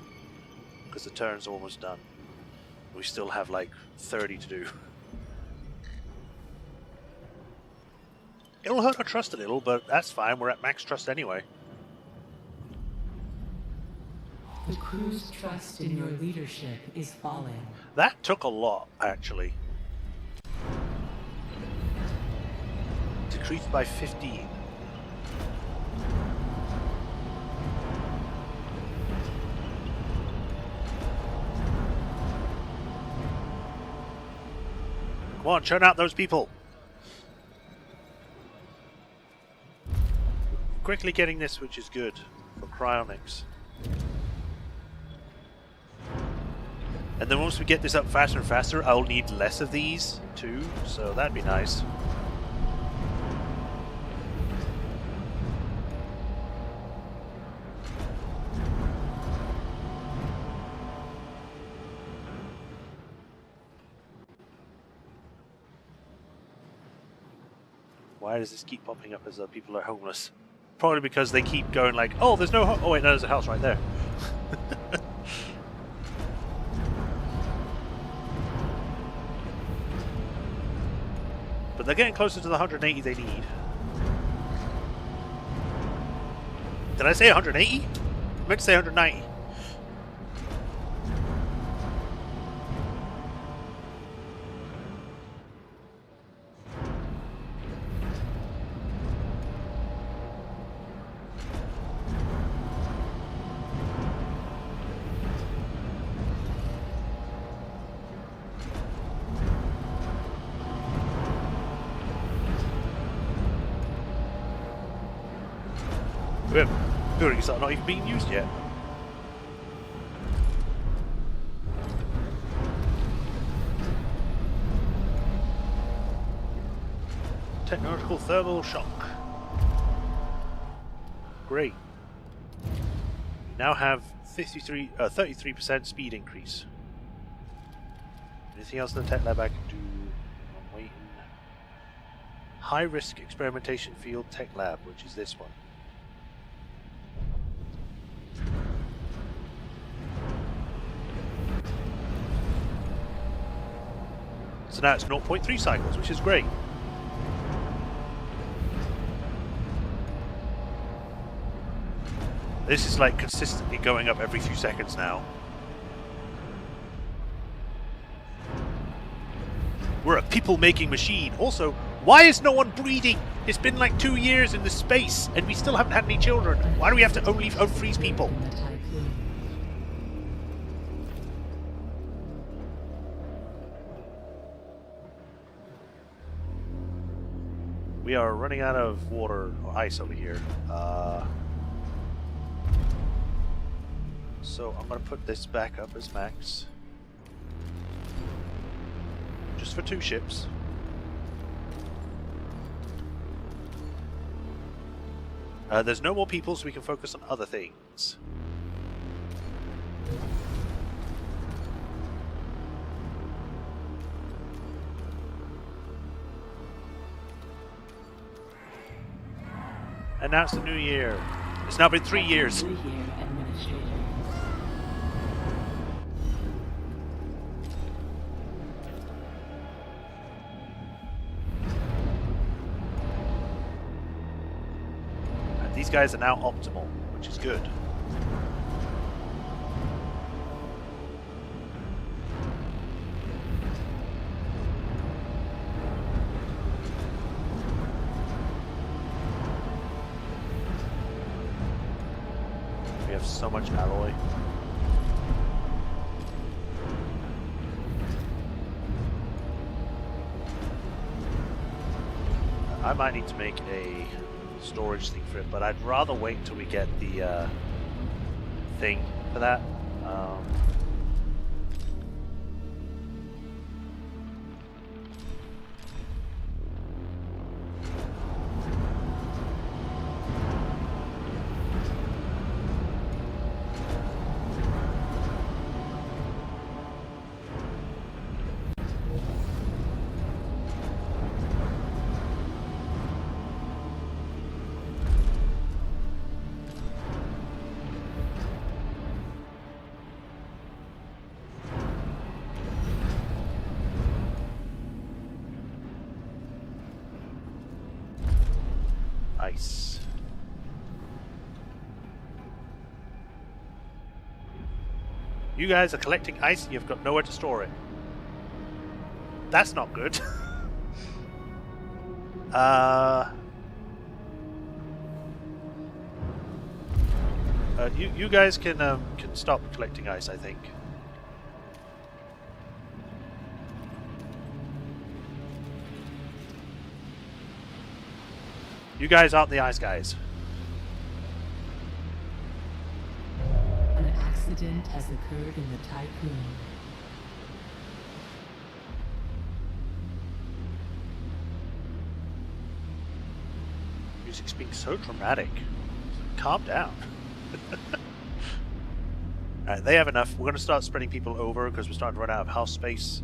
because the turn's almost done. We still have like 30 to do. It'll hurt our trust a little, but that's fine. We're at max trust anyway. The crew's trust in your leadership is falling. That took a lot, actually. Decreased by 15. Come on, churn out those people. Quickly getting this, which is good for cryonics. And then once we get this up faster and faster, I'll need less of these too, so that'd be nice. Why does this keep popping up as though people are homeless? Probably because they keep going like, oh, there's no oh wait, no, there's a house right there. But they're getting closer to the 180 they need. Did I say 180? I meant to say 190. We have buildings that are not even being used yet. Technological thermal shock. Great. We now have 33% speed increase. Anything else in the tech lab I can do? I'm waiting. High risk experimentation field tech lab, which is this one. So now it's 0.3 cycles, which is great. This is like consistently going up every few seconds now. We're a people-making machine. Also, why is no one breeding? It's been like 2 years in this space, and we still haven't had any children. Why do we have to only unfreeze people? We are running out of water or ice over here. So I'm going to put this back up as max. Just for 2 ships. There's no more people, so we can focus on other things. And now it's the new year. It's now been 3 years. These guys are now optimal, which is good. We have so much alloy. I might need to make a storage thing for it, but I'd rather wait until we get the thing for that. Ice. You guys are collecting ice and you've got nowhere to store it. That's not good. You guys can stop collecting ice, I think. You guys aren't the ice guys. An accident has occurred in the Typhoon. Music's being so dramatic. Calm down. Alright, they have enough. We're going to start spreading people over because we're starting to run out of house space.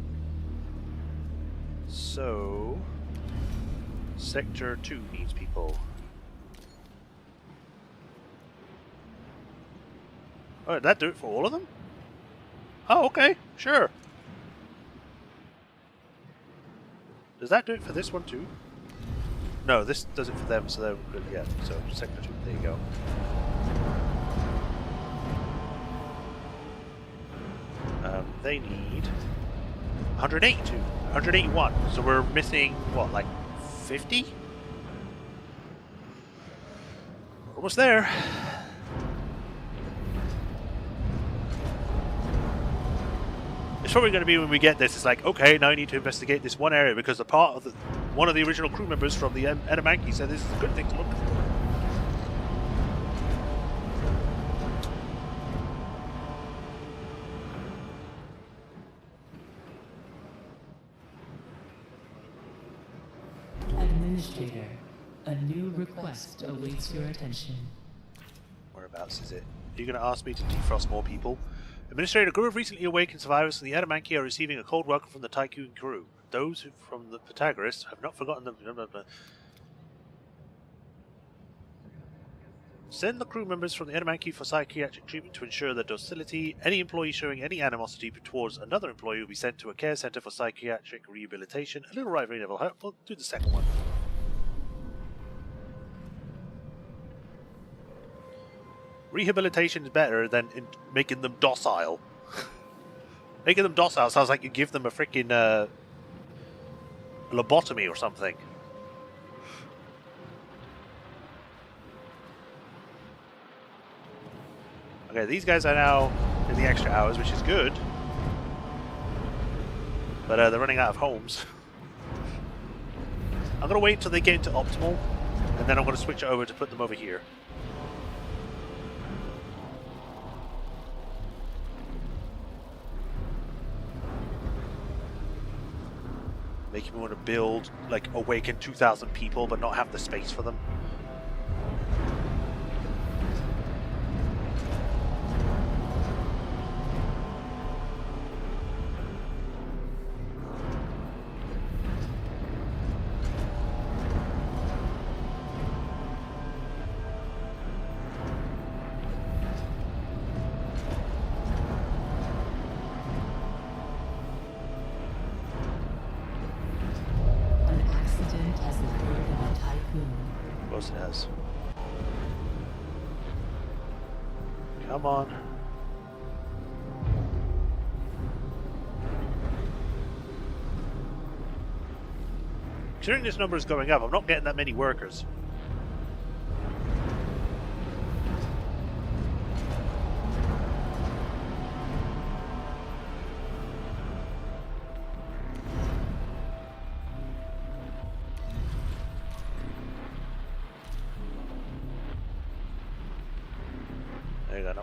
So... Sector 2 needs people. Oh, did that do it for all of them? Oh, okay, sure. Does that do it for this one too? No, this does it for them, so they're good. Yeah, so Sector 2, there you go. They need 182, 181. So we're missing, what, like 50? Almost there. It's probably going to be when we get this, it's like, okay, now I need to investigate this one area because one of the original crew members from the Edamanki said this is a good thing to look for. Administrator, a new request awaits your attention. Whereabouts is it? Are you going to ask me to defrost more people? Administrator, a group of recently awakened survivors from the Adamanki are receiving a cold welcome from the Tycoon crew. Those who, from the Pythagoras have not forgotten them. Send the crew members from the Adamanki for psychiatric treatment to ensure their docility. Any employee showing any animosity towards another employee will be sent to a care center for psychiatric rehabilitation. A little rivalry level help. We'll do the second one. Rehabilitation is better than making them docile. Making them docile sounds like you give them a freaking lobotomy or something. Okay, these guys are now in the extra hours, which is good. But they're running out of homes. I'm going to wait until they get into optimal, and then I'm going to switch it over to put them over here. Making me want to build, like, awaken 2,000 people, but not have the space for them. It has. Come on. Considering this number is going up, I'm not getting that many workers.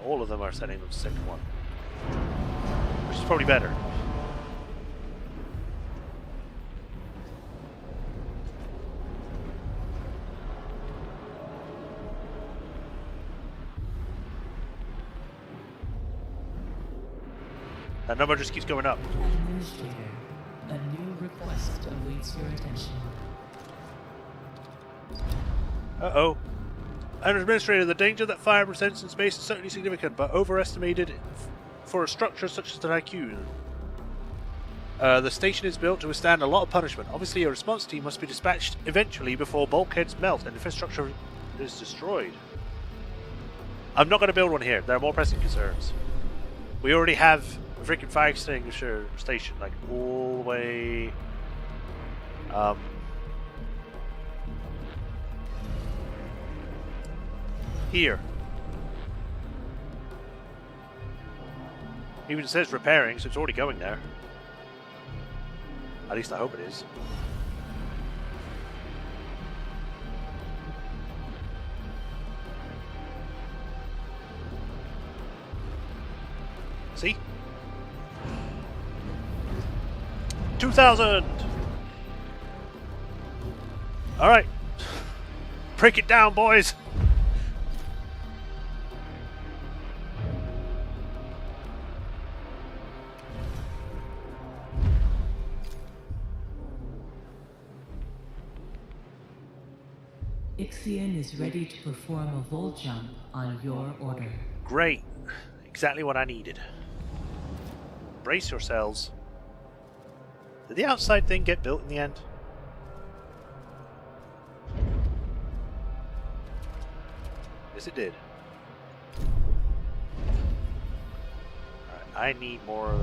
All of them are sending them to second one, which is probably better. That number just keeps going up. Administrator, a new request awaits your attention. Uh-oh. Administrator, the danger that fire presents in space is certainly significant, but overestimated for a structure such as the Tycoon. The station is built to withstand a lot of punishment. Obviously, a response team must be dispatched eventually before bulkheads melt and infrastructure is destroyed. I'm not going to build one here. There are more pressing concerns. We already have a freaking fire extinguisher station, like, all the way... here. Even it says repairing, so it's already going there. At least I hope it is. See? 2,000! Alright. Break it down, boys! Ixion is ready to perform a vol jump on your order. Great. Exactly what I needed. Brace yourselves. Did the outside thing get built in the end? Yes, it did. Alright, I need more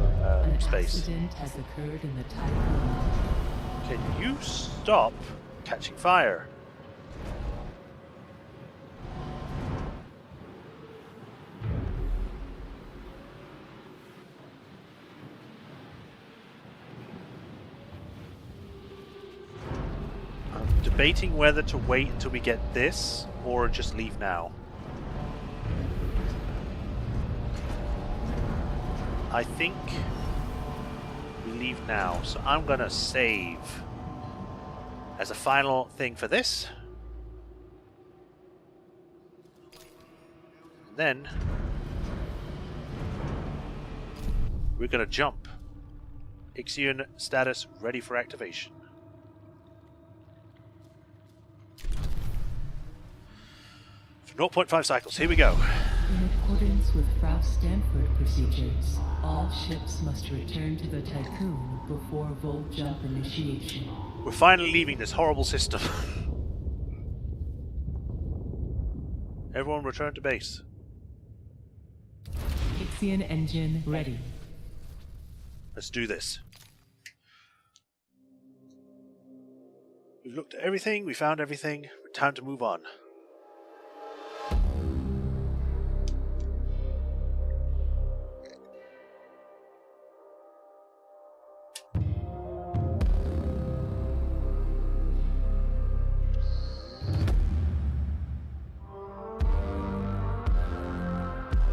space. An accident has occurred in the Tycoon. Can you stop catching fire? Debating whether to wait until we get this or just leave now. I think we leave now, so I'm gonna save. As a final thing for this, and then we're going to jump. Ixion status ready for activation. For 0.5 cycles, here we go. In accordance with Frau Stanford procedures, all ships must return to the Tycoon before Volt Jump initiation. We're finally leaving this horrible system. Everyone return to base. Ixion engine ready. Let's do this. We've looked at everything, we found everything. Time to move on.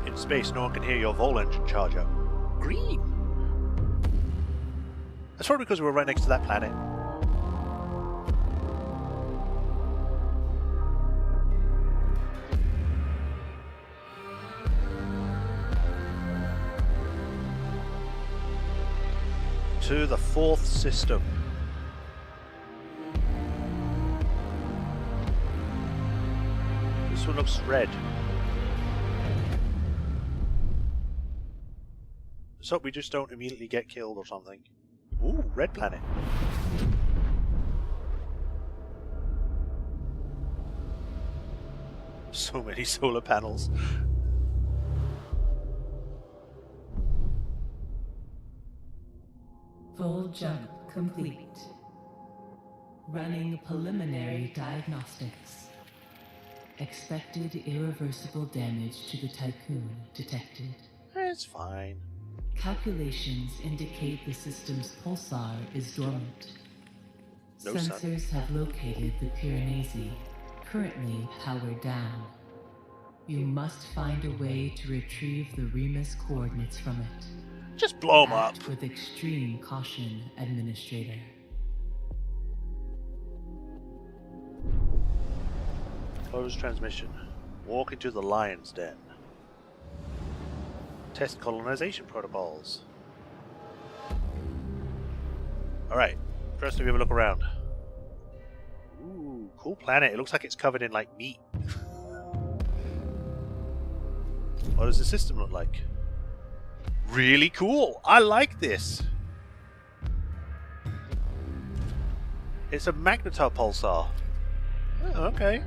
In space, no one can hear your Vol engine charge up. Green! That's probably because we're right next to that planet. To the 4th system. This one looks red. Let's hope we just don't immediately get killed or something. Ooh, red planet. So many solar panels. Full jump complete. Running preliminary diagnostics. Expected irreversible damage to the Tycoon detected. It's fine. Calculations indicate the system's pulsar is dormant. No Sensors have located the Piranesi, currently powered down. You must find a way to retrieve the Remus coordinates from it. Just blow them up. Act with extreme caution, Administrator. Close transmission. Walk into the lion's den. Test colonization protocols. Alright, first we have a look around. Ooh, cool planet. It looks like it's covered in like meat. What does the system look like? Really cool! I like this! It's a magnetar pulsar. Oh, okay.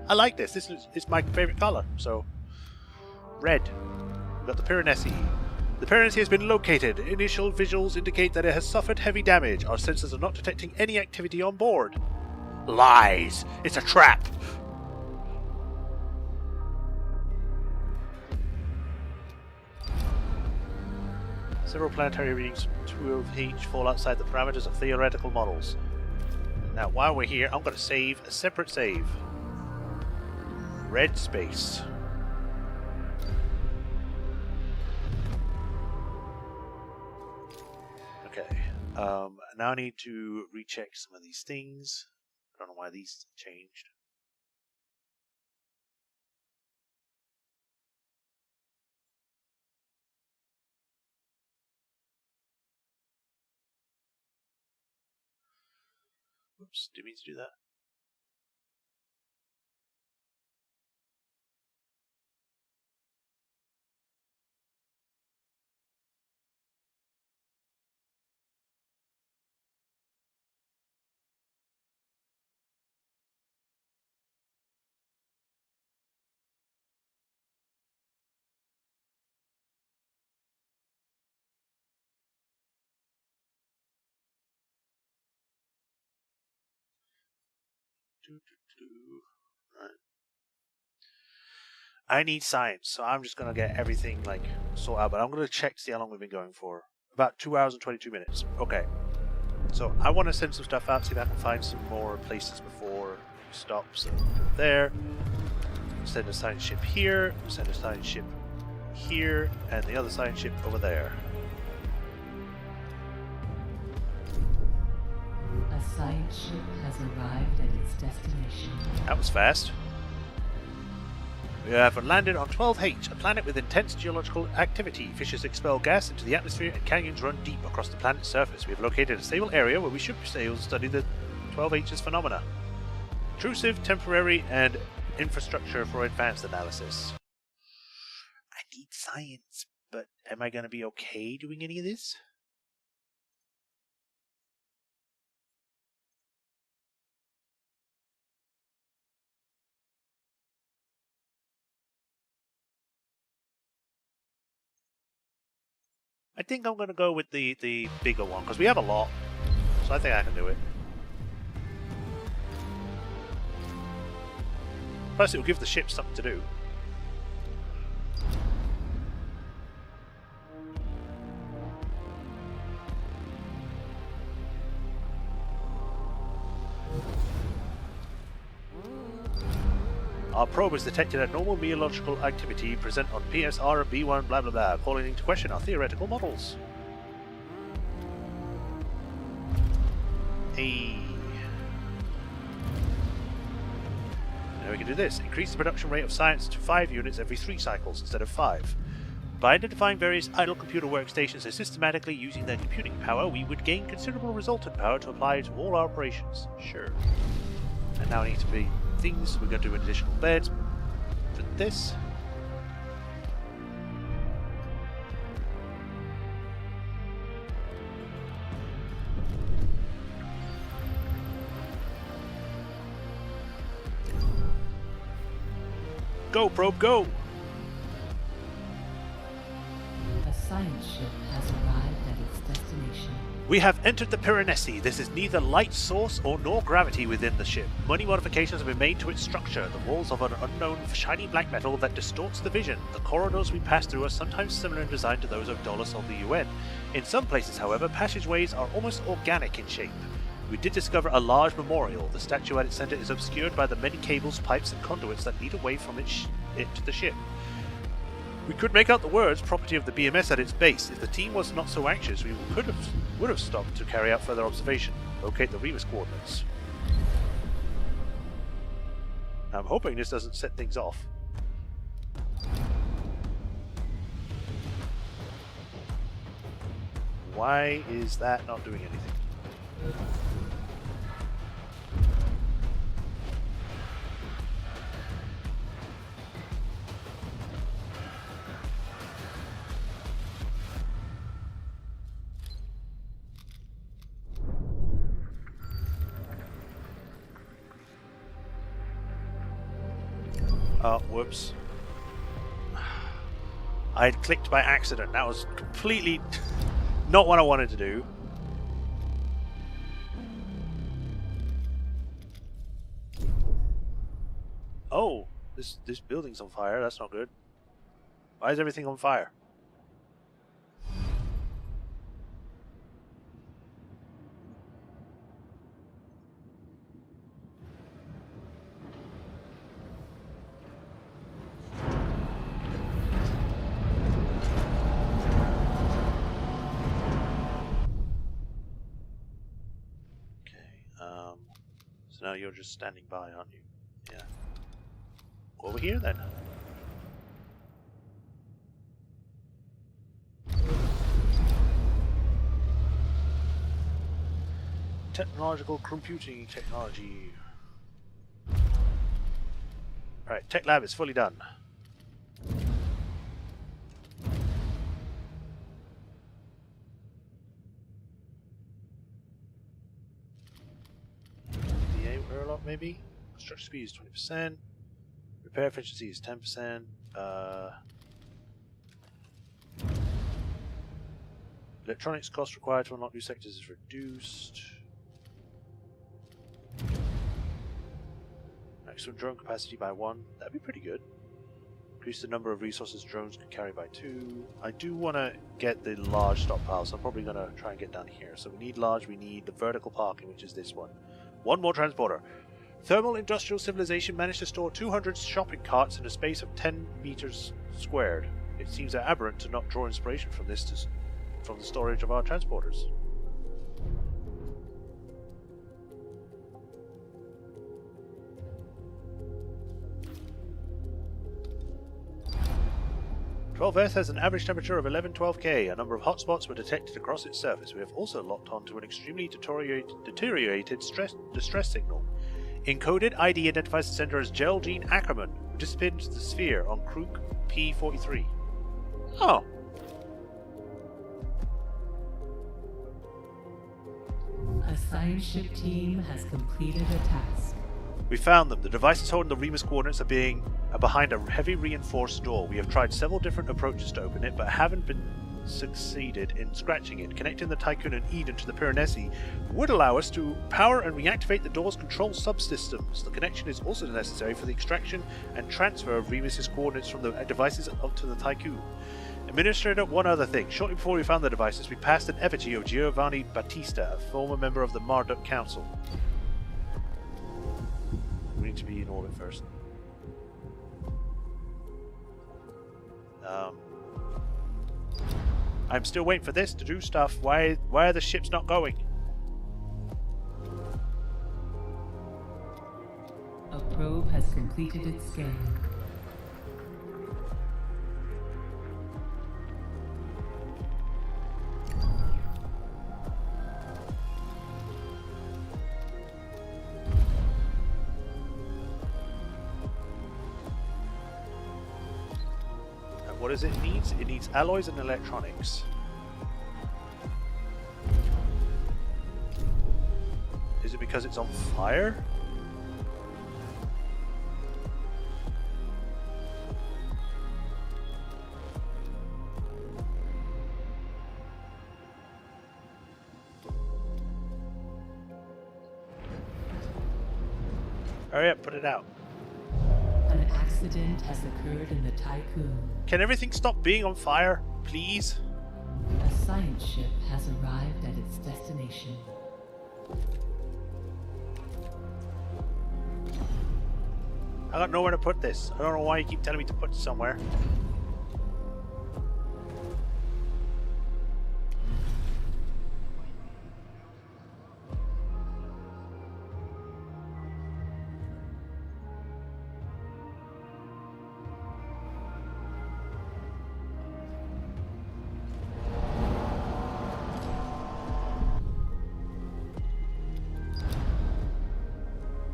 I like this. This is my favorite color, so... Red. We've got the Piranesi. The Piranesi has been located. Initial visuals indicate that it has suffered heavy damage. Our sensors are not detecting any activity on board. Lies! It's a trap! Several planetary readings from 2 of each fall outside the parameters of theoretical models. Now, while we're here, I'm going to save a separate save. Red space. Okay. Now I need to recheck some of these things. I don't know why these changed. Oops, didn't mean to do that. Right. I need science, so I'm just gonna get everything like sorted out. But I'm gonna check to see how long we've been going for. About 2 hours and 22 minutes. Okay. So I want to send some stuff out, see if I can find some more places before we stop. So there. Send a science ship here. Send a science ship here, and the other science ship over there. A science ship has arrived at its destination. That was fast. We have landed on 12H, a planet with intense geological activity. Fissures expel gas into the atmosphere and canyons run deep across the planet's surface. We have located a stable area where we should be able to study the 12H's phenomena. Intrusive, temporary, and infrastructure for advanced analysis. I need science, but am I going to be okay doing any of this? I think I'm going to go with the bigger one, because we have a lot, so I think I can do it. Plus it will give the ship something to do. Our probe has detected abnormal meteorological activity present on PSR and B1 blah blah blah, calling into question our theoretical models. Hey. Now we can do this. Increase the production rate of science to 5 units every 3 cycles instead of 5. By identifying various idle computer workstations and systematically using their computing power, we would gain considerable resultant power to apply to all our operations. Sure. And now I need to be things. We're going to do an additional bed for this. Go, probe, go! A science ship has arrived at its destination. We have entered the Piranesi. This is neither light source or nor gravity within the ship. Many modifications have been made to its structure. The walls of an unknown shiny black metal that distorts the vision. The corridors we pass through are sometimes similar in design to those of Dolus of the UN. In some places, however, passageways are almost organic in shape. We did discover a large memorial. The statue at its center is obscured by the many cables, pipes, and conduits that lead away from it to the ship. We could make out the words, property of the BMS at its base. If the team was not so anxious, we would have stopped to carry out further observation. Locate the Remus coordinates. I'm hoping this doesn't set things off. Why is that not doing anything? Oh, whoops. I had clicked by accident. That was completely not what I wanted to do. Oh, this building's on fire. That's not good. Why is everything on fire? So now you're just standing by, aren't you? Yeah. Over here then. Technological computing technology. Alright, tech lab is fully done. Maybe. Construction speed is 20%. Repair efficiency is 10%. Electronics cost required to unlock new sectors is reduced. Maximum drone capacity by 1. That'd be pretty good. Increase the number of resources drones can carry by 2. I do want to get the large stockpile, so I'm probably going to try and get down here. So we need large, we need the vertical parking, which is this one. One more transporter. Thermal industrial civilization managed to store 200 shopping carts in a space of 10 meters squared. It seems aberrant to not draw inspiration from this from the storage of our transporters. 12S has an average temperature of 1112 K. A number of hotspots were detected across its surface. We have also locked onto an extremely deteriorated distress signal. Encoded ID identifies the sender as Geraldine Ackerman, who disappeared into the sphere on Krug P-43. Oh. A science ship team has completed a task. We found them. The devices holding the Remus coordinates are behind a heavy reinforced door. We have tried several different approaches to open it, but haven't succeeded in scratching it. Connecting the Tycoon and Eden to the Piranesi would allow us to power and reactivate the door's control subsystems. The connection is also necessary for the extraction and transfer of Remus's coordinates from the devices up to the Tycoon. Administrator, one other thing. Shortly before we found the devices, we passed an effigy of Giovanni Battista, a former member of the Marduk Council. We need to be in orbit first. I'm still waiting for this to do stuff. Why are the ships not going? A probe has completed its scan. What does it need? It needs alloys and electronics. Is it because it's on fire? Hurry up, put it out. An accident has occurred in the Tycoon. Can everything stop being on fire, please? A science ship has arrived at its destination. I got nowhere to put this. I don't know why you keep telling me to put it somewhere.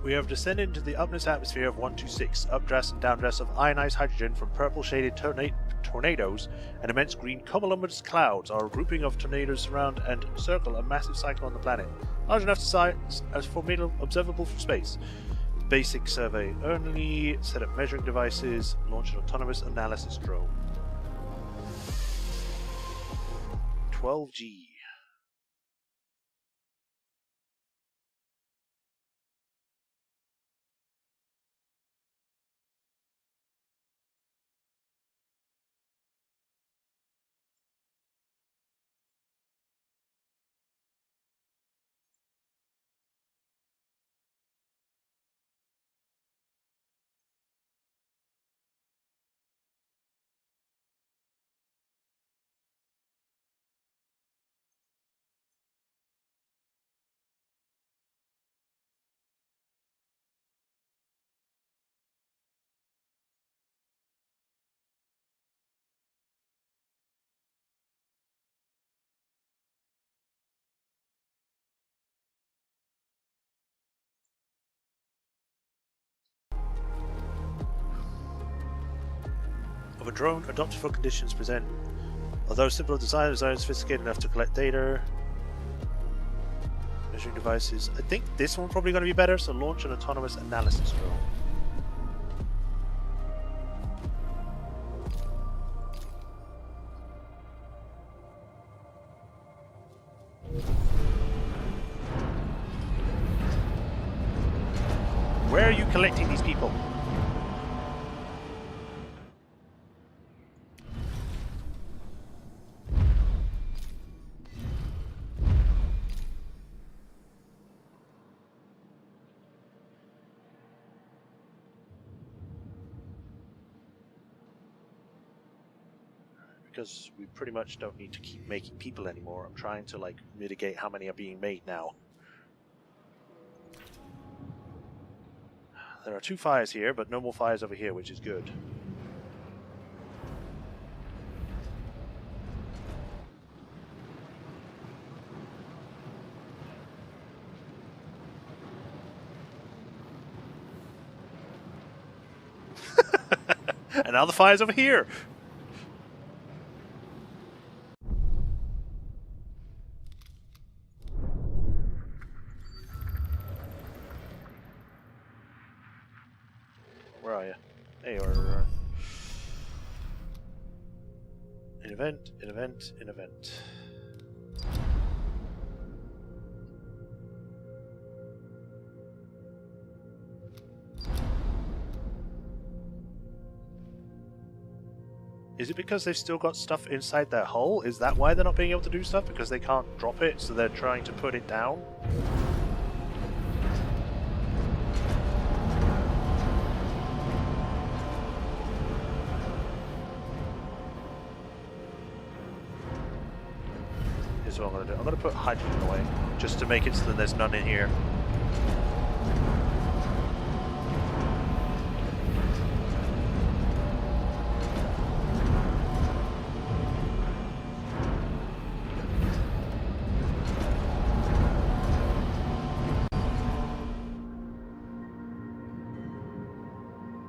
We have descended into the upness atmosphere of 126, updrafts and downdrafts of ionized hydrogen from purple-shaded tornadoes and immense green cumulonimbus clouds. Our grouping of tornadoes surround and circle a massive cycle on the planet, large enough to size as formidable observable from space. Basic survey only, set up measuring devices, launch an autonomous analysis drone. 12G. Of a drone adopted for conditions present. Although simple design is sophisticated enough to collect data. Measuring devices. I think this one's probably going to be better, so launch an autonomous analysis drone. Where are you collecting these people? Because we pretty much don't need to keep making people anymore. I'm trying to like mitigate how many are being made now. There are 2 fires here, but no more fires over here, which is good. And now the fire's over here. Where are you? There you are. An event, an event, an event. Is it because they've still got stuff inside their hull? Is that why they're not being able to do stuff? Because they can't drop it, so they're trying to put it down? Here's what I'm going to do. I'm going to put hydrogen away, just to make it so that there's none in here.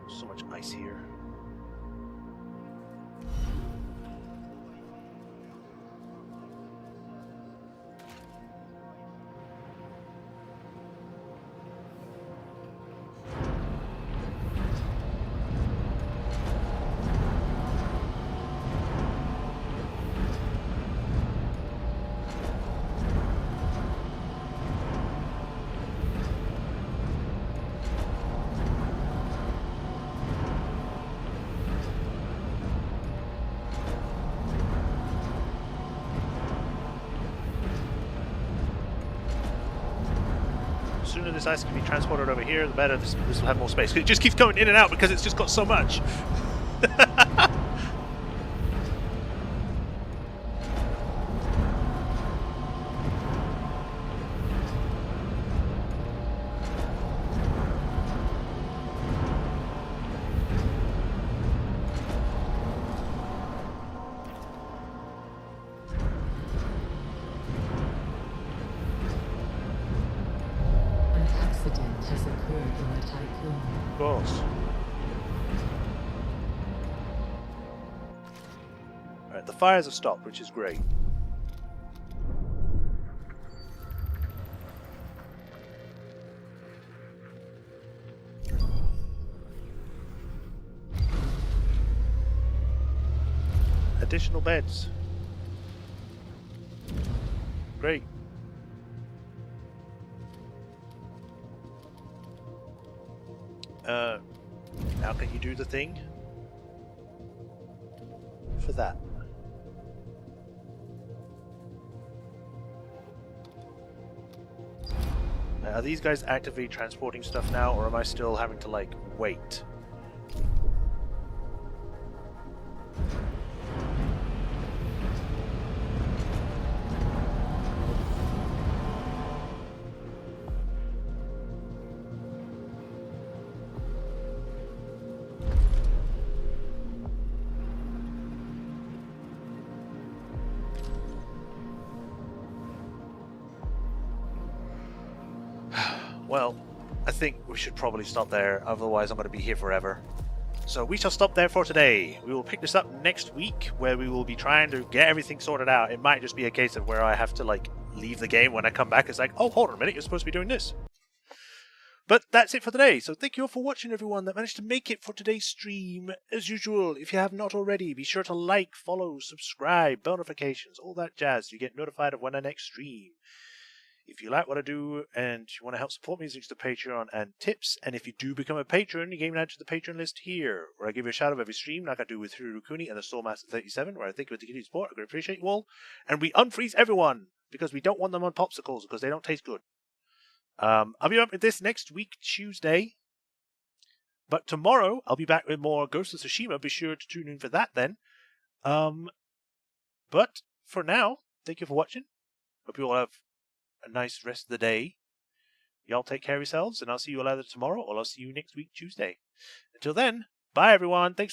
So much ice here. The sooner this ice can be transported over here, the better. This will have more space. It just keeps going in and out because it's just got so much. Has occurred in the tycoon. Of course. Alright, the fires have stopped, which is great. Additional beds. Great. Now can you do the thing? For that. Are these guys actively transporting stuff now, or am I still having to, like, wait? Well, I think we should probably stop there, otherwise I'm going to be here forever. So we shall stop there for today. We will pick this up next week, where we will be trying to get everything sorted out. It might just be a case of where I have to, like, leave the game when I come back. It's like, oh, hold on a minute, you're supposed to be doing this. But that's it for today. So thank you all for watching, everyone that managed to make it for today's stream. As usual, if you have not already, be sure to like, follow, subscribe, bell notifications, all that jazz, so you get notified of when I next stream. If you like what I do and you want to help support me, links to Patreon and tips. And if you do become a patron, you get added to the patron list here, where I give you a shout out every stream, like I do with Hirukuni and the Soulmaster37, where I think with the community support, I really appreciate you all. And we unfreeze everyone, because we don't want them on popsicles, because they don't taste good. I'll be back with this next week, Tuesday. But tomorrow, I'll be back with more Ghost of Tsushima. Be sure to tune in for that then. But for now, thank you for watching. Hope you all have a nice rest of the day. Y'all take care of yourselves, and I'll see you all either tomorrow or I'll see you next week, Tuesday. Until then, bye everyone. Thanks.